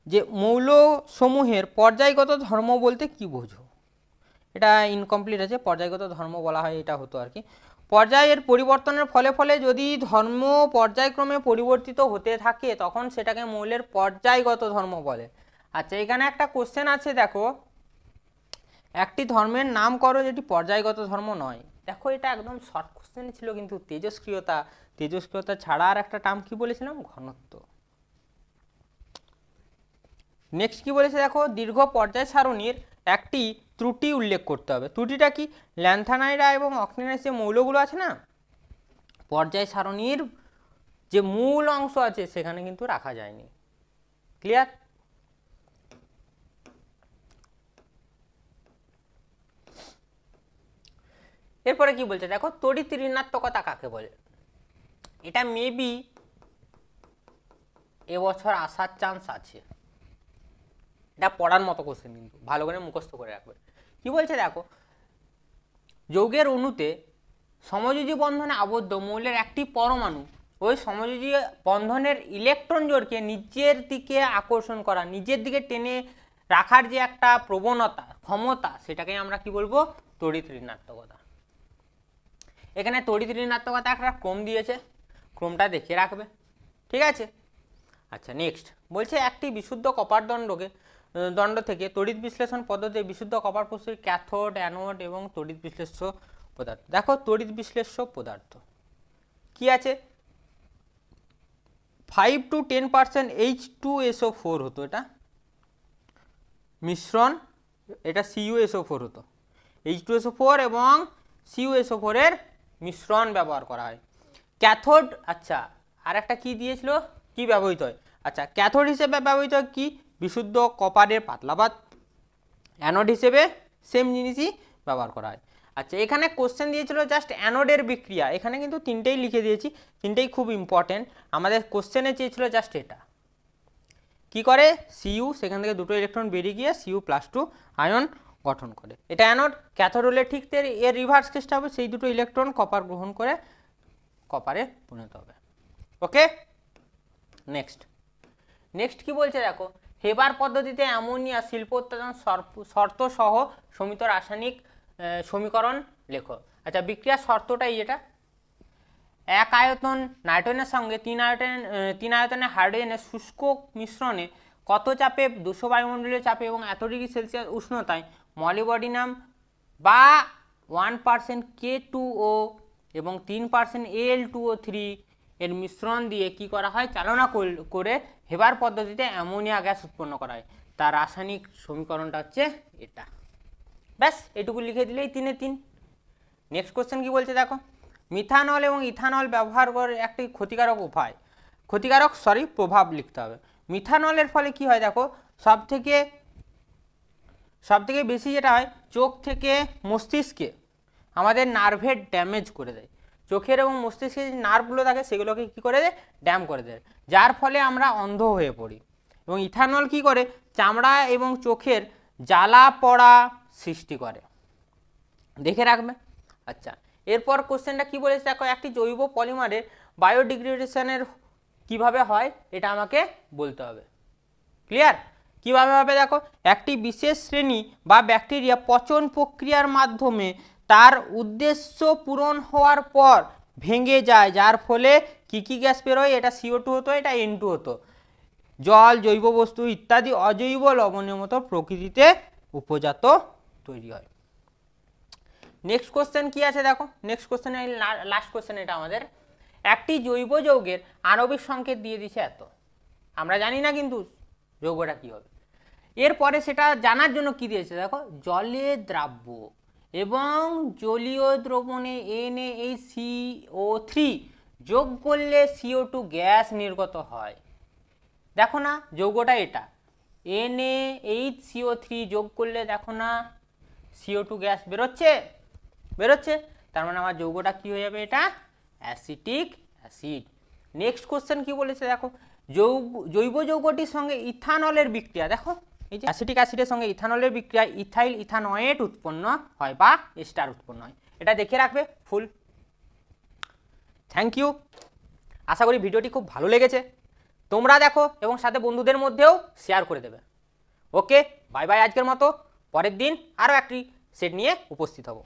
যে মৌলসমূহের পর্যায়গত ধর্ম বলতে কি বোঝো, এটা ইনকমপ্লিট আছে, পর্যায়গত ধর্ম বলা হয় এটা হতো আর কি। পর্যায়ের পরিবর্তনের ফলে ফলে যদি ধর্ম পর্যায়ক্রমে পরিবর্তিত হতে থাকে তখন সেটাকে মৌলের পর্যায়গত ধর্ম বলে। আচ্ছা এখানে একটা কোশ্চেন আছে দেখো, একটি ধর্মের নাম করো যেটি পর্যায়গত ধর্ম নয়। দেখো এটা একদম শর্ট কোশ্চেন ছিল, কিন্তু তেজস্ক্রিয়তা, তেজস্ক্রিয়তা ছাড়া আর একটা টার্ম কি বলেছিলাম, ঘনত্ব। নেক্সট কি বলেছে দেখো, দীর্ঘ পর্যায় সারণীর একটি ত্রুটি উল্লেখ করতে হবে। ত্রুটিটা কি, ল্যান্থানাইডা এবং অক্টিনাইড যে মৌলগুলো আছে না পর্যায় সারণীর যে মূল অংশ আছে সেখানে কিন্তু রাখা যায়নি। ক্লিয়ার? এরপরে কি বলছে দেখো, তড়িৎ ঋণাত্মকতা কাকে বলে। এটা মেবি এবছর আসার চান্স আছে, এটা পড়ার মতো কোশ্চেন, কিন্তু ভালো করে মুখস্থ করে রাখবে। কি বলছে দেখো, যৌগের অণুতে সমযোজী বন্ধনে আবদ্ধ মৌলের একটি পরমাণু ওই সমযোজী বন্ধনের ইলেকট্রন জোড়কে নিজের দিকে আকর্ষণ করা, নিজের দিকে টেনে রাখার যে একটা প্রবণতা, ক্ষমতা, সেটাকে আমরা কি বলবো, তড়িৎ ঋণাত্মকতা। এখানে তড়িৎ ঋণাত্মকতা একটা ক্রম দিয়েছে, ক্রমটা দেখে রাখবে, ঠিক আছে। আচ্ছা নেক্সট বলছে, একটি বিশুদ্ধ কপার দণ্ড থেকে তড়িৎ বিশ্লেষণ পদ্ধতিতে বিশুদ্ধ কপার প্রস্তুত ক্যাথোড, অ্যানোড এবং তড়িৎ বিশ্লেষ্য পদার্থ। দেখো তড়িৎ বিশ্লেষ্য পদার্থ কি আছে, 5 to 10% H2SO4 হতো এটা মিশ্রণ, এটা CuSO4 হতো, H2SO4 এবং CuSO4 এর মিশ্রণ ব্যবহার করা হয়। ক্যাথোড, আচ্ছা আর একটা কি দিয়েছিল, কি ব্যবহৃত হয়, আচ্ছা ক্যাথোড হিসেবে ব্যবহৃত হয় কি, বিশুদ্ধ কপারের পাতলা পাত। অ্যানোড হিসেবে সেম জিনিসই ব্যবহার করা হয়। আচ্ছা এখানে কোশ্চেন দিয়েছিল জাস্ট অ্যানোডের বিক্রিয়া, এখানে কিন্তু তিনটেই লিখে দিয়েছি, তিনটেই খুব ইম্পর্টেন্ট। আমাদের কোশ্চেনে চেয়েছিল জাস্ট এটা কি করে, Cu সেখান থেকে দুটো ইলেকট্রন বেরিয়ে গিয়ে Cu+2 আয়ন গঠন করে, এটা অ্যানোড। ক্যাথোড হলে ঠিক এর রিভার্স কেসটা হবে, সেই দুটো ইলেকট্রন কপার গ্রহণ করে কপারে পরিণত হবে। ওকে নেক্সট কি বলছে দেখো, হেবার পদ্ধতিতে অ্যামোনিয়া শিল্প উৎপাদন শর্ত সহ সমিত রাসায়নিক সমীকরণ লেখো। আচ্ছা বিক্রিয়ার শর্তটাই এটা, এক আয়তন নাইট্রোজেনের সঙ্গে 3 আয়তনের হাইড্রোজেনের শুষ্ক মিশ্রণে কত চাপে, 200 বায়ুমণ্ডলীয় চাপে এবং এত ডিগ্রি সেলসিয়াস উষ্ণতায় মলিবডিনাম বা 1% K2O এবং 3% Al2O3 এর মিশ্রণ দিয়ে কি করা হয়, চালনা করে হেবার পদ্ধতিতে অ্যামোনিয়া গ্যাস উৎপন্ন করা হয়। তার রাসায়নিক সমীকরণটা হচ্ছে এটা। ব্যাস এটুকু লিখে দিলেই 3 এ 3। নেক্সট কোশ্চেন কি বলছে দেখো, মিথানল এবং ইথানল ব্যবহার করে একটি প্রভাব লিখতে হবে। মিথানলের ফলে কি হয় দেখো, সব থেকে বেশি যেটা হয়, চোখ থেকে মস্তিষ্কে আমাদের নার্ভের ড্যামেজ করে দেয়, চোখের এবং মস্তিষ্কে যে নার্ভগুলো থাকে সেগুলোকে কি করে দেয়, ড্যাম করে দেয়, যার ফলে আমরা অন্ধ হয়ে পড়ি। এবং ইথানল কি করে, চামড়া এবং চোখের জ্বালা পড়া সৃষ্টি করে, দেখে রাখবে। আচ্ছা এরপর কোশ্চেনটা কি বলেছে দেখো, একটি জৈব পলিমারের বায়োডিগ্রেডেশনের কিভাবে হয় এটা আমাকে বলতে হবে। ক্লিয়ার? কিভাবে হবে দেখো, একটি বিশেষ শ্রেণী বা ব্যাকটেরিয়া পচন প্রক্রিয়ার মাধ্যমে তার উদ্দেশ্য পূরণ হওয়ার পর ভেঙে যায়, যার ফলে কি গ্যাস বেরোয়, এটা CO2 হতো, এটা N2 হতো। জল, জৈব বস্তু ইত্যাদি অজৈব লবণের মতো প্রকৃতিতে উপজাত তৈরি হয়। নেক্সট কোশ্চেন কি আছে দেখো, নেক্সট কোশ্চেন লাস্ট কোশ্চেন এটা আমাদের, একটি জৈব যৌগের আণবিক সংকেত দিয়ে দিছে এত, আমরা জানি না কিন্তু যৌগটা কি হবে। এরপরে সেটা জানার জন্য কি দিয়েছে দেখো, জলে দ্রাব্য এবং জলীয় দ্রবণে NaHCO3 যোগ করলে CO2 গ্যাস নির্গত হয়। দেখো না যৌগটা এটা, NaHCO3 যোগ করলে দেখো না CO2 গ্যাস বেরোচ্ছে, বেরোচ্ছে, তার মানে আমার যৌগটা কি হয়ে যাবে, এটা অ্যাসিটিক অ্যাসিড। নেক্সট কোশ্চেন কি বলেছে দেখো, জৈব যৌগটির সঙ্গে ইথানলের বিক্রিয়া, দেখো এই যে অ্যাসিটিক অ্যাসিডের সঙ্গে ইথানলের বিক্রিয়া ইথাইল ইথানয়েট উৎপন্ন হয় বা এস্টার উৎপন্ন হয়, এটা দেখে রাখবে ফুল। থ্যাংক ইউ, আশা করি ভিডিওটি খুব ভালো লেগেছে, তোমরা দেখো এবং সাথে বন্ধুদের মধ্যেও শেয়ার করে দেবে। ওকে বাই বাই, আজকের মতো, পরের দিন আরও একটি সেট নিয়ে উপস্থিত হব।